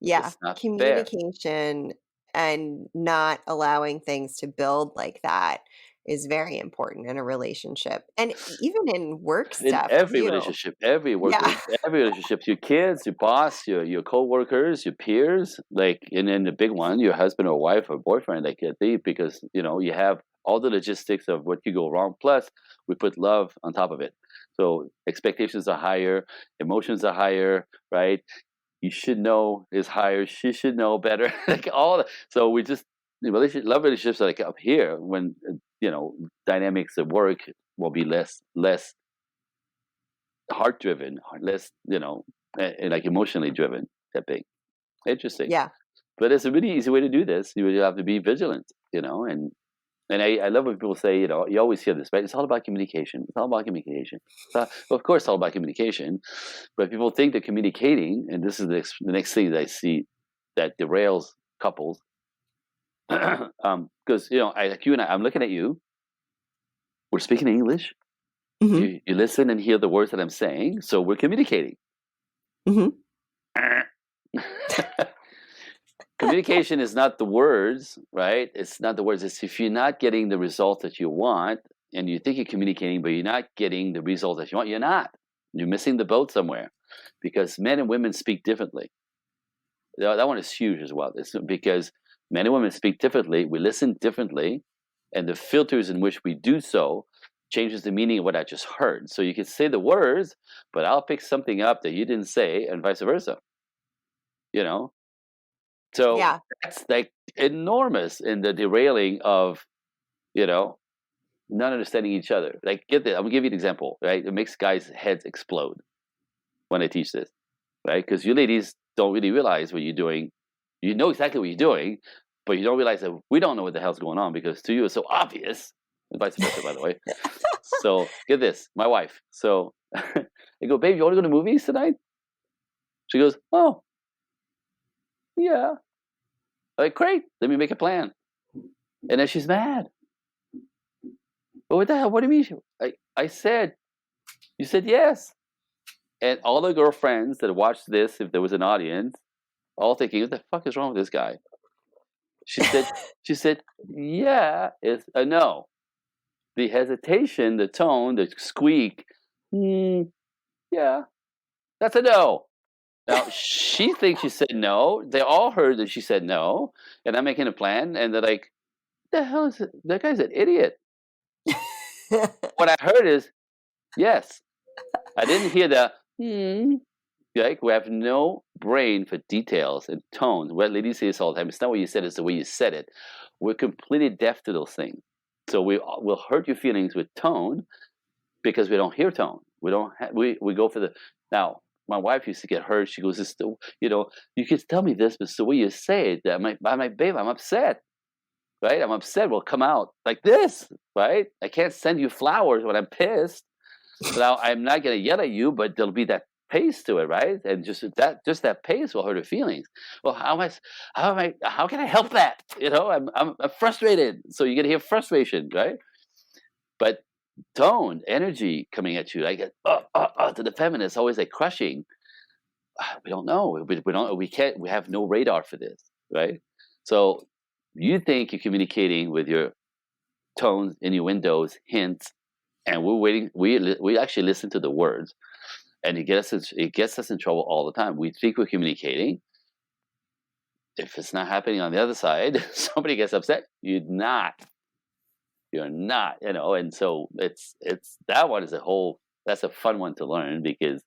Yeah, It's not fair. communication and not allowing things to build like that is very important in a relationship, and even in work In stuff every too. relationship, every work, Yeah. every relationship, your kids, your boss, your coworkers, your peers, like, and then the big one, your husband or wife or boyfriend, like, because you have all the logistics of what could go wrong. Plus, we put love on top of it, so expectations are higher, emotions are higher, right? You should know is higher. She should know better. Like all. So we just the love relationships are like up here when dynamics at work will be less heart driven, less, and like emotionally driven. That big. Interesting. Yeah. But it's a really easy way to do this. You have to be vigilant. And I love when people say, you always hear this, right? It's all about communication. It's all about communication. Well, of course, it's all about communication. But people think they're communicating, and this is the next thing that I see that derails couples. Because, like you and I'm looking at you. We're speaking English. Mm-hmm. You listen and hear the words that I'm saying, so we're communicating. Mm-hmm. Communication is not the words, right? It's not the words. It's if you're not getting the result that you want, and you think you're communicating, but you're not getting the result that you want, you're not. You're missing the boat somewhere, because men and women speak differently. That one is huge as well. It's because men and women speak differently. We listen differently, and the filters in which we do so changes the meaning of what I just heard. So you can say the words, but I'll pick something up that you didn't say, and vice versa. So Yeah. that's like enormous in the derailing of, not understanding each other. Like, get this, I'm gonna give you an example, right? It makes guys' heads explode when I teach this, right? Because you ladies don't really realize what you're doing. You know exactly what you're doing, but you don't realize that we don't know what the hell's going on, because to you it's so obvious, and vice versa, by the way. So get this, my wife. So I go, babe, you want to go to movies tonight? She goes, oh, yeah. I'm like, great, let me make a plan. And then she's mad. But what the hell? What do you mean? I said, you said yes. And all the girlfriends that watched this, if there was an audience, all thinking, what the fuck is wrong with this guy? She said, yeah, it's a no. The hesitation, the tone, the squeak, yeah, that's a no. Now, she thinks she said no. They all heard that she said no. And I'm making a plan. And they're like, the hell is it? That guy's an idiot. What I heard is, yes. I didn't hear the, like, we have no brain for details and tones. What ladies say this all the time. It's not what you said, it's the way you said it. We're completely deaf to those things. So we'll hurt your feelings with tone because we don't hear tone. We don't. We go for the. Now, my wife used to get hurt. She goes, you can tell me this, but it's the way you say it. I'm like, babe, I'm upset. Right? I'm upset. Will come out like this. Right? I can't send you flowers when I'm pissed. Now, I'm not going to yell at you, but there'll be that pace to it, right? And just that pace will hurt her feelings. Well, how can I help that? I'm frustrated. So you're going to hear frustration, right? But tone, energy coming at you, like to the feminist, always like crushing. We don't know. We don't. We can't. We have no radar for this, right? So you think you're communicating with your tones, innuendos, hints, and we're waiting. We actually listen to the words, and it gets us in trouble all the time. We think we're communicating. If it's not happening on the other side, somebody gets upset. You're not. And so it's that one is that's a fun one to learn, because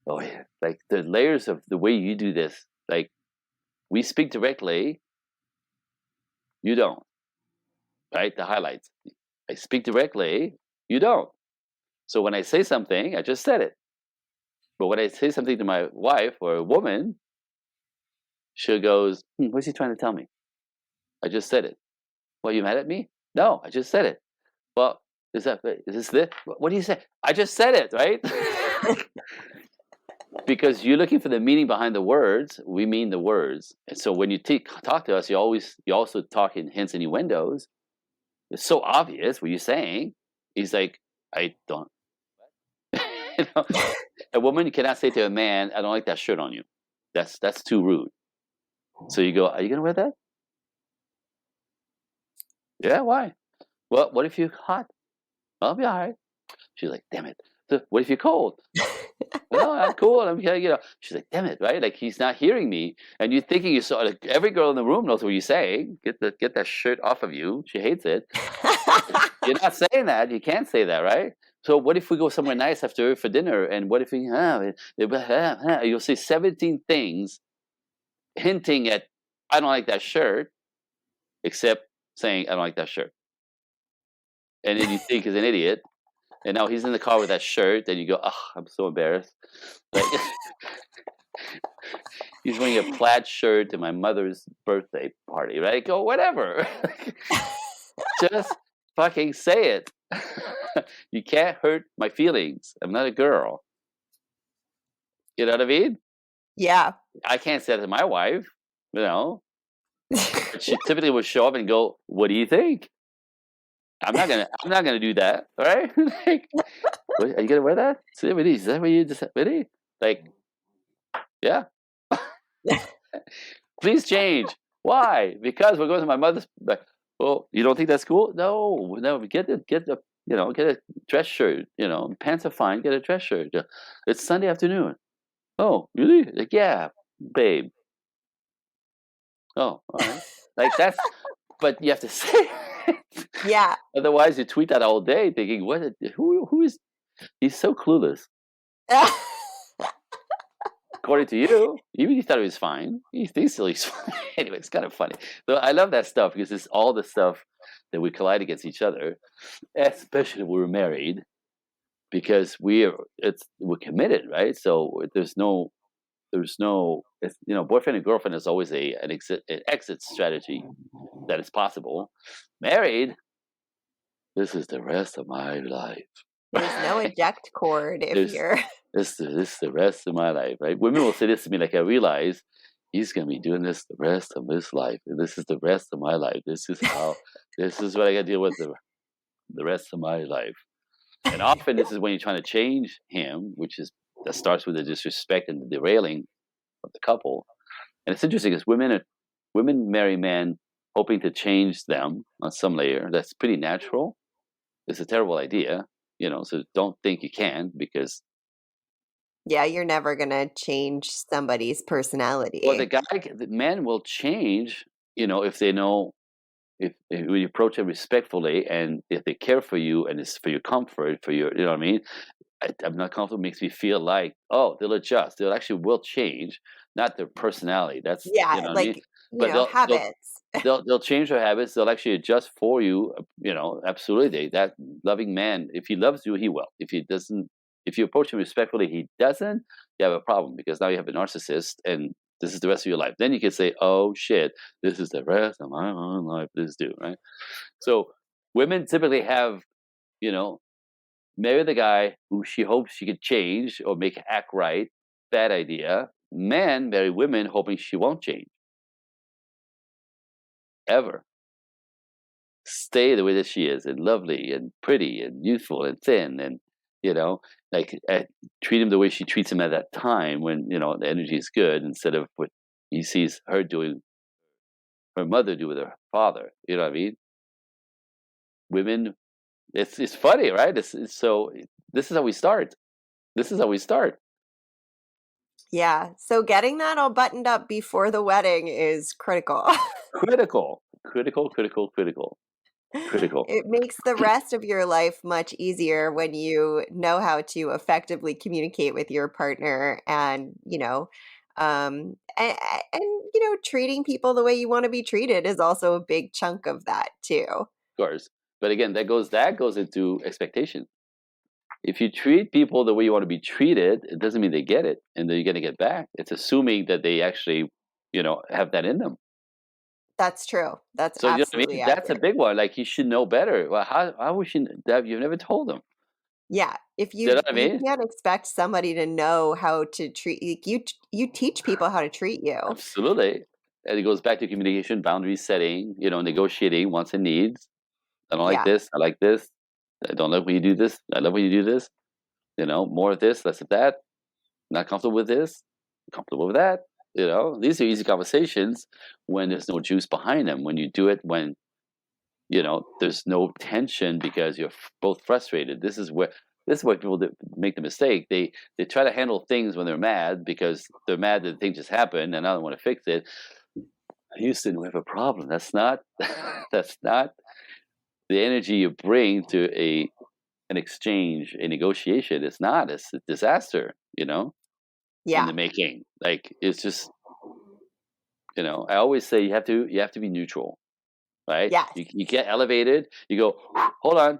like the layers of the way you do this, like we speak directly, you don't, right? The highlights. I speak directly, you don't. So when I say something, I just said it. But when I say something to my wife or a woman, she goes, what's he trying to tell me? I just said it. Well, you mad at me? No, I just said it. Well, is this? What do you say? I just said it, right? Because you're looking for the meaning behind the words. We mean the words. And so when you talk to us, you also talk in hints and innuendos. It's so obvious what you're saying. He's like, I don't. A woman cannot say to a man, I don't like that shirt on you. That's too rude. So you go, are you going to wear that? Yeah, why? Well, what if you're hot? I'll be all right. She's like, damn it. So what if you're cold? Well, I'm cool. I'm here, She's like, damn it, right? Like he's not hearing me. And you're thinking like every girl in the room knows what you're saying. Get that shirt off of you. She hates it. You're not saying that. You can't say that, right? So what if we go somewhere nice after for dinner? And what if you'll say 17 things hinting at, I don't like that shirt, except saying, I don't like that shirt. And then you think he's an idiot. And now he's in the car with that shirt, and you go, oh, I'm so embarrassed. Like, He's wearing a plaid shirt to my mother's birthday party, right? Go, whatever. Just fucking say it. You can't hurt my feelings. I'm not a girl. You know what I mean? Yeah. I can't say that to my wife, you know. But she typically would show up and go, "What do you think?" I'm not gonna do that, all right? Like, "What, are you gonna wear that? See, really? Is that what you just really? Like, yeah. Please change. Why? Because we're going to my mother's. Like, well, you don't think that's cool? No, no. Get a dress shirt. Pants are fine. Get a dress shirt. Yeah. It's Sunday afternoon. Oh, really? Like, yeah, babe. Oh, all right. Like that's. But you have to say it. Yeah. Otherwise, you tweet that all day, thinking, "What? Who is? He's so clueless." According to you, even you thought he was fine. He thinks he's fine. Anyway, it's kind of funny. So I love that stuff because it's all the stuff that we collide against each other, especially when we're married, because we're committed, right? So boyfriend and girlfriend is always an exit strategy that is possible. Married, this is the rest of my life. There's no eject cord if There's you're. this is the rest of my life, right? Women will say this to me like, I realize he's gonna be doing this the rest of his life, and this is the rest of my life. This is what I gotta deal with the rest of my life. And often this is when you're trying to change him, that starts with the disrespect and the derailing of the couple. And it's interesting because women marry men hoping to change them on some layer. That's pretty natural. It's a terrible idea, so don't think you can, because Yeah, you're never gonna change somebody's well, personality. the men will change, if they know, if you approach them respectfully, and if they care for you and it's for your comfort, for your, you know what I mean. I'm not comfortable makes me feel like, oh, they'll adjust. They'll actually will change, not their personality. That's, you Yeah, know what I mean. like, But they'll habits. they'll change their habits. They'll actually adjust for you. Absolutely. That loving man, if he loves you, he will. If he doesn't, if you approach him respectfully, he doesn't. You have a problem, because now you have a narcissist, and this is the rest of your life. Then you can say, "Oh shit, this is the rest of my own life." This dude, right? So women typically have, you know, marry the guy who she hopes she could change or make act right. Bad idea. Men marry women hoping she won't change ever. Stay the way that she is, and lovely and pretty and youthful and thin, and you know like treat him the way she treats him at that time, when the energy is good, instead of what he sees her doing, her mother do with her father. You know what I mean? Women, it's funny, right? So this is how we start. This is how we start. Yeah, so getting that all buttoned up before the wedding is critical. Critical, critical, critical, critical, critical. It makes the rest of your life much easier when you know how to effectively communicate with your partner, and, treating people the way you wanna be treated is also a big chunk of that too. Course. But again, that goes into expectation. If you treat people the way you want to be treated, it doesn't mean they get it and then you're going to get back. It's assuming that they actually, have that in them. That's true. That's So you know what I absolutely mean? That's a accurate. big one. Like, he should know better. Well, how would you that you've never told them? Yeah, if You know you what I you mean? can't expect somebody to know how to treat you teach people how to treat you. Absolutely. And it goes back to communication, boundary setting, negotiating wants and needs. I don't like Yeah, this. I like this. I don't like when you do this. I love when you do this. More of this, less of that. Not comfortable with this, comfortable with that. These are easy conversations when there's no juice behind them. When you do it when there's no tension because you're both frustrated. This is where people make the mistake. They try to handle things when they're mad, because they're mad that things just happened and I don't want to fix it. Houston, we have a problem. That's not that's not the energy you bring to an exchange, a negotiation. It's not. It's a disaster. In yeah, the making. Like, it's just, I always say you have to be neutral, right? yes, You get elevated, you go, hold on,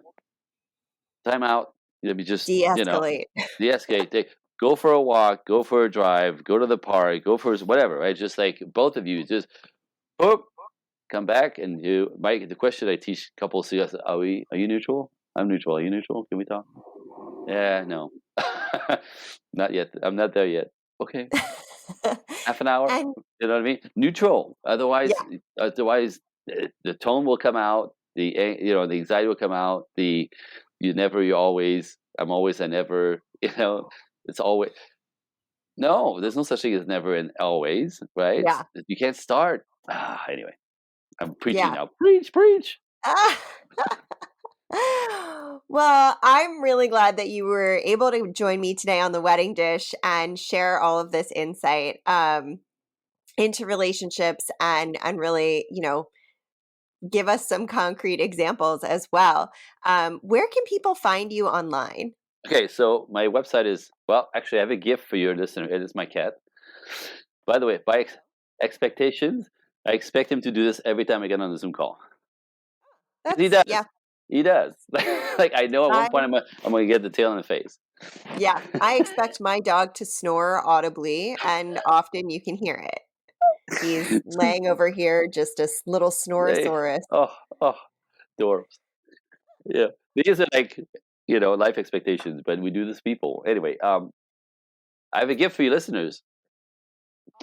time out. Let me just, de-escalate. de-escalate. go for a walk, go for a drive, go to the park, go for whatever, right? Just like both of you, just boop, come back, and you, Mike. The question I teach couples: are you neutral? I'm neutral. Are you neutral? Can we talk? Yeah, no, not yet. I'm not there yet. Okay, half an hour. And You know what I mean? Neutral. yeah, Otherwise, the tone will come out. The anxiety will come out. You never, you always. I'm always, I never. It's always. No, there's no such thing as never and always, right? yeah, You can't start. Anyway, I'm preaching yeah. now. Preach, preach. Well, I'm really glad that you were able to join me today on the wedding dish and share all of this insight into relationships and really, give us some concrete examples as well. Where can people find you online? Okay, so my website is, well, actually, I have a gift for your listener. It is my cat. By the way, expectations, I expect him to do this every time I get on the Zoom call. He That's does. yeah. He does. Like I know at one I point I'm gonna get the tail in the face. Yeah, I expect my dog to snore audibly, and often you can hear it. He's laying over here, just a little They, snorosaurus. oh, oh, dwarfs. Yeah, these are like life expectations, but we do this people anyway. I have a gift for you listeners.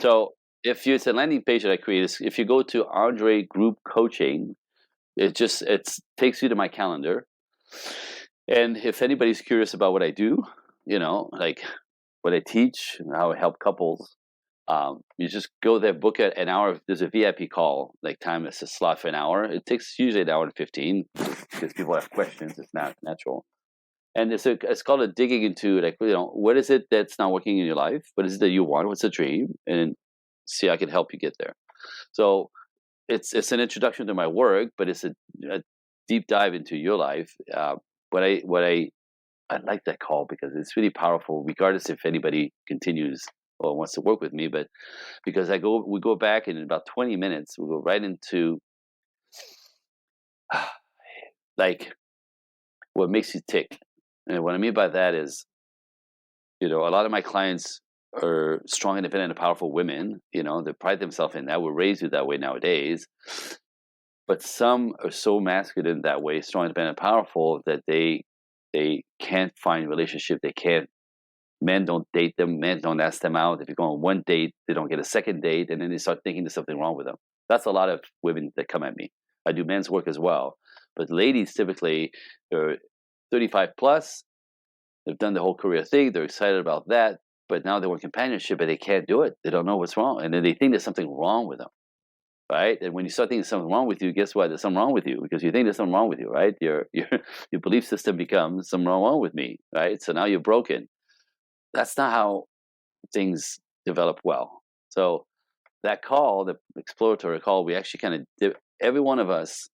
So if it's a landing page that I created, if you go to André Group Coaching, it takes you to my calendar. And if anybody's curious about what I do, like what I teach, and how I help couples, you just go there, book an hour. There's a VIP call, like time is a slot for an hour. It takes usually an hour and 15 because people have questions. It's not natural. And it's called a digging into, like, what is it that's not working in your life? What is it that you want? What's the dream? And see, I can help you get there. So it's an introduction to my work, but it's a deep dive into your life. I like that call because it's really powerful, regardless if anybody continues or wants to work with me. But because we go back in about 20 minutes, we go right into like what makes you tick. And what I mean by that is, a lot of my clients are strong, independent, and powerful women. They pride themselves in that. We're raised that way nowadays. But some are so masculine that way, strong, independent, and powerful, that they can't find relationship. They can't. Men don't date them. Men don't ask them out. If you go on one date, they don't get a second date, and then they start thinking there's something wrong with them. That's a lot of women that come at me. I do men's work as well, but ladies typically are 35 plus. They've done the whole career thing. They're excited about that, but now they want companionship, but they can't do it. They don't know what's wrong, and then they think there's something wrong with them, right? And when you start thinking there's something wrong with you, guess what? There's something wrong with you because you think there's something wrong with you, right? Your belief system becomes something wrong with me, right? So now you're broken. That's not how things develop well. So that call, the exploratory call, we actually kind of did. Every one of us,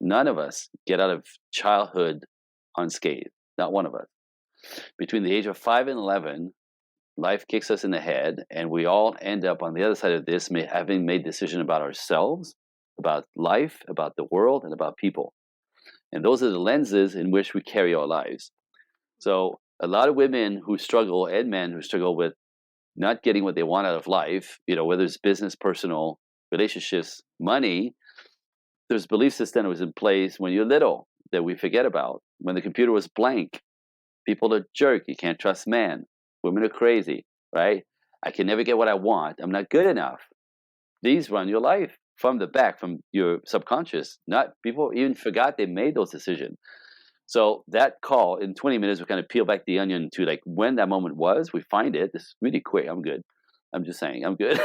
none of us get out of childhood unscathed. Not one of us. Between the age of 5 and 11, life kicks us in the head, and we all end up on the other side of this, having made decisions about ourselves, about life, about the world, and about people. And those are the lenses in which we carry our lives. So a lot of women who struggle and men who struggle with not getting what they want out of life, whether it's business, personal, relationships, money, there's belief system that was in place when you're little that we forget about. When the computer was blank, people are jerk. You can't trust men. Women are crazy, right? I can never get what I want. I'm not good enough. These run your life from the back, from your subconscious. Not people even forgot they made those decisions. So that call in 20 minutes, we kind of peel back the onion to like when that moment was. We find it. It's really quick. I'm good. I'm just saying, I'm good.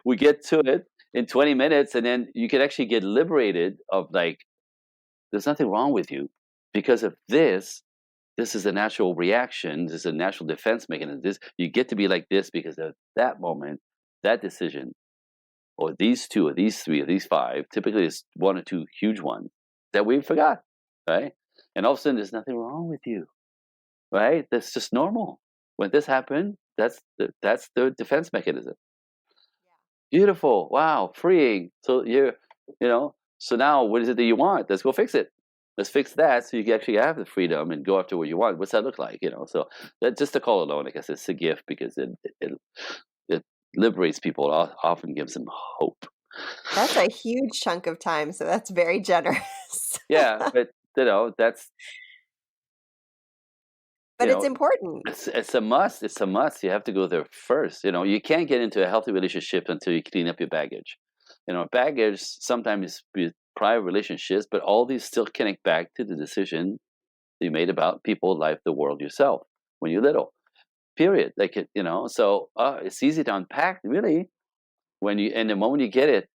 We get to it in 20 minutes, and then you can actually get liberated of like, there's nothing wrong with you because of this. This is a natural reaction. This is a natural defense mechanism. You get to be like this because of that moment, that decision, or these two, or these three, or these five. Typically, it's one or two huge ones that we forgot, right? And all of a sudden, there's nothing wrong with you, right? That's just normal. When this happened, that's the defense mechanism. Beautiful. Wow. Freeing. So so now what is it that you want? Let's go fix it. Let's fix that so you can actually have the freedom and go after what you want. What's that look like? So that just the call alone, I guess, it's a gift because it liberates people. It often gives them hope. That's a huge chunk of time, so that's very generous. Yeah, but that's you But it's know important. it's a must. It's a must. You have to go there first. You can't get into a healthy relationship until you clean up your baggage. Baggage sometimes with prior relationships, but all these still connect back to the decision you made about people, life, the world, yourself when you're little. Period. So it's easy to unpack really and the moment you get it.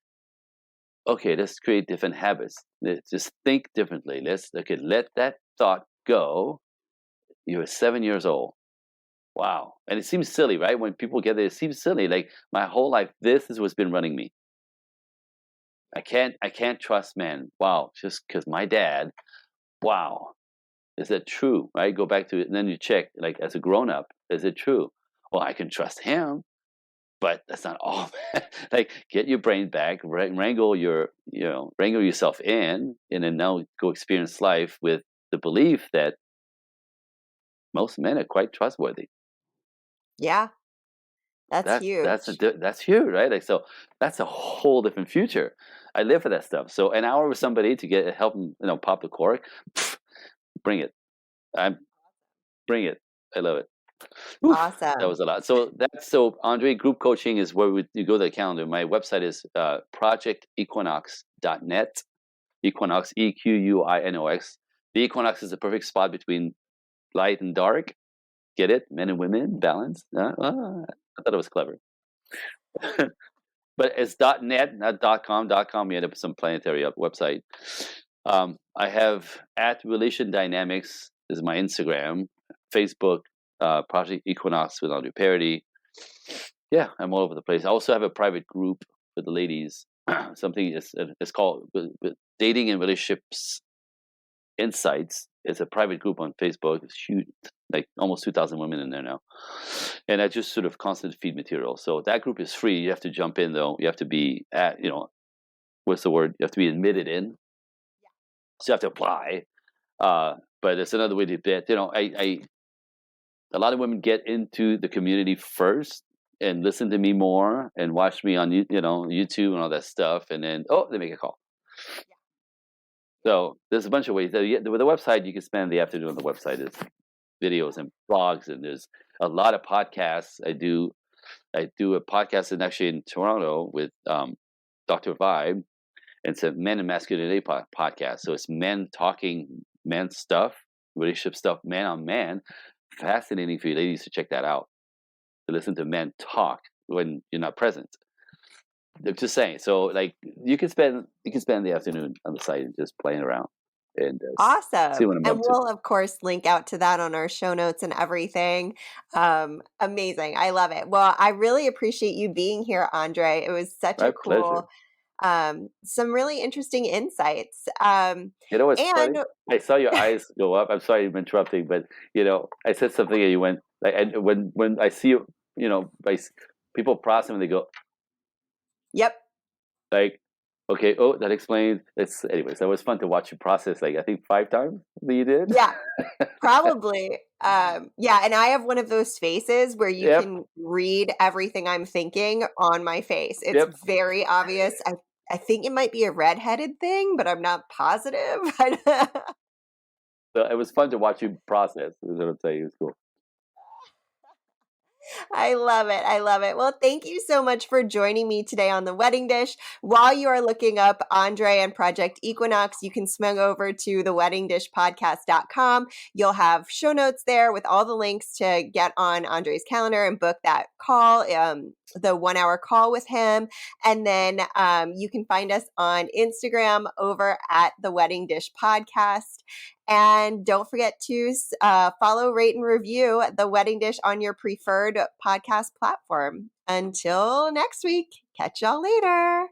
Okay, let's create different habits. Let's just think differently. Let that thought go. You were 7 years old. Wow. And it seems silly, right? When people get there, it seems silly. Like my whole life, this is what's been running me. I can't trust men. Wow. Just because my dad, wow. Is that true? Right? Go back to it. And then you check, like as a grown up, is it true? Well, I can trust him, but that's not all. Like get your brain back, wrangle yourself in, and then now go experience life with the belief that most men are quite trustworthy. Yeah, that's huge. That's huge, right? Like so, that's a whole different future. I live for that stuff. So an hour with somebody to help them, pop the cork, bring it. I'm bring it. I love it. Oof, that Awesome. was a lot. So Andre, group coaching is where you go to the calendar. My website is projectequinox.net. Equinox, Equinox. The equinox is the perfect spot between light and dark. Get it? Men and women, balance. I thought it was clever. But it's .net, not .com. .com, you end up with some planetary website. I have at Relation Dynamics is my Instagram, Facebook, Project Equinox with Andre Parody. Yeah, I'm all over the place. I also have a private group for the ladies. Something is called Dating and Relationships Insights. It's a private group on Facebook. It's huge, like almost 2,000 women in there now. And I just sort of constant feed material. So that group is free. You have to jump in though. You have to be what's the word? You have to be admitted in. So you have to apply. But it's another way to bet. A lot of women get into the community first and listen to me more and watch me on YouTube and all that stuff, and then they make a call. So there's a bunch of ways. With the website, you can spend the afternoon on the website. There's videos and blogs, and there's a lot of podcasts. I do a podcast actually in Toronto with Dr. Vibe, and it's a men and masculinity podcast. So it's men talking men stuff, relationship stuff, man on man. Fascinating for you ladies to check that out. To listen to men talk when you're not present. I'm just saying. So like you can spend the afternoon on the site and just playing around and see Awesome. what I'm And up to. we'll, of course, link out to that on our show notes and everything. Amazing. I love it. Well, I really appreciate you being here, Andre. It was such My a pleasure. cool, some really interesting insights. You know what's funny? And I saw your eyes go up. I'm sorry I'm interrupting, but I said something and you went like, and when I see you, people process and they go yep. like, okay, that explains. It's anyways. That was fun to watch you process. Like I think 5 times that you did. Yeah. Probably. Yeah, and I have one of those faces where you Yep. can read everything I'm thinking on my face. It's Yep. very obvious. I think it might be a redheaded thing, but I'm not positive. So it was fun to watch you process. Is what I'm saying. It was cool. I love it. I love it. Well, thank you so much for joining me today on The Wedding Dish. While you are looking up Andre and Project Equinox, you can swing over to theweddingdishpodcast.com. You'll have show notes there with all the links to get on Andre's calendar and book that call, the 1 hour call with him. And then you can find us on Instagram over at The Wedding Dish Podcast. And don't forget to follow, rate, and review The Wedding Dish on your preferred podcast platform. Until next week, catch y'all later.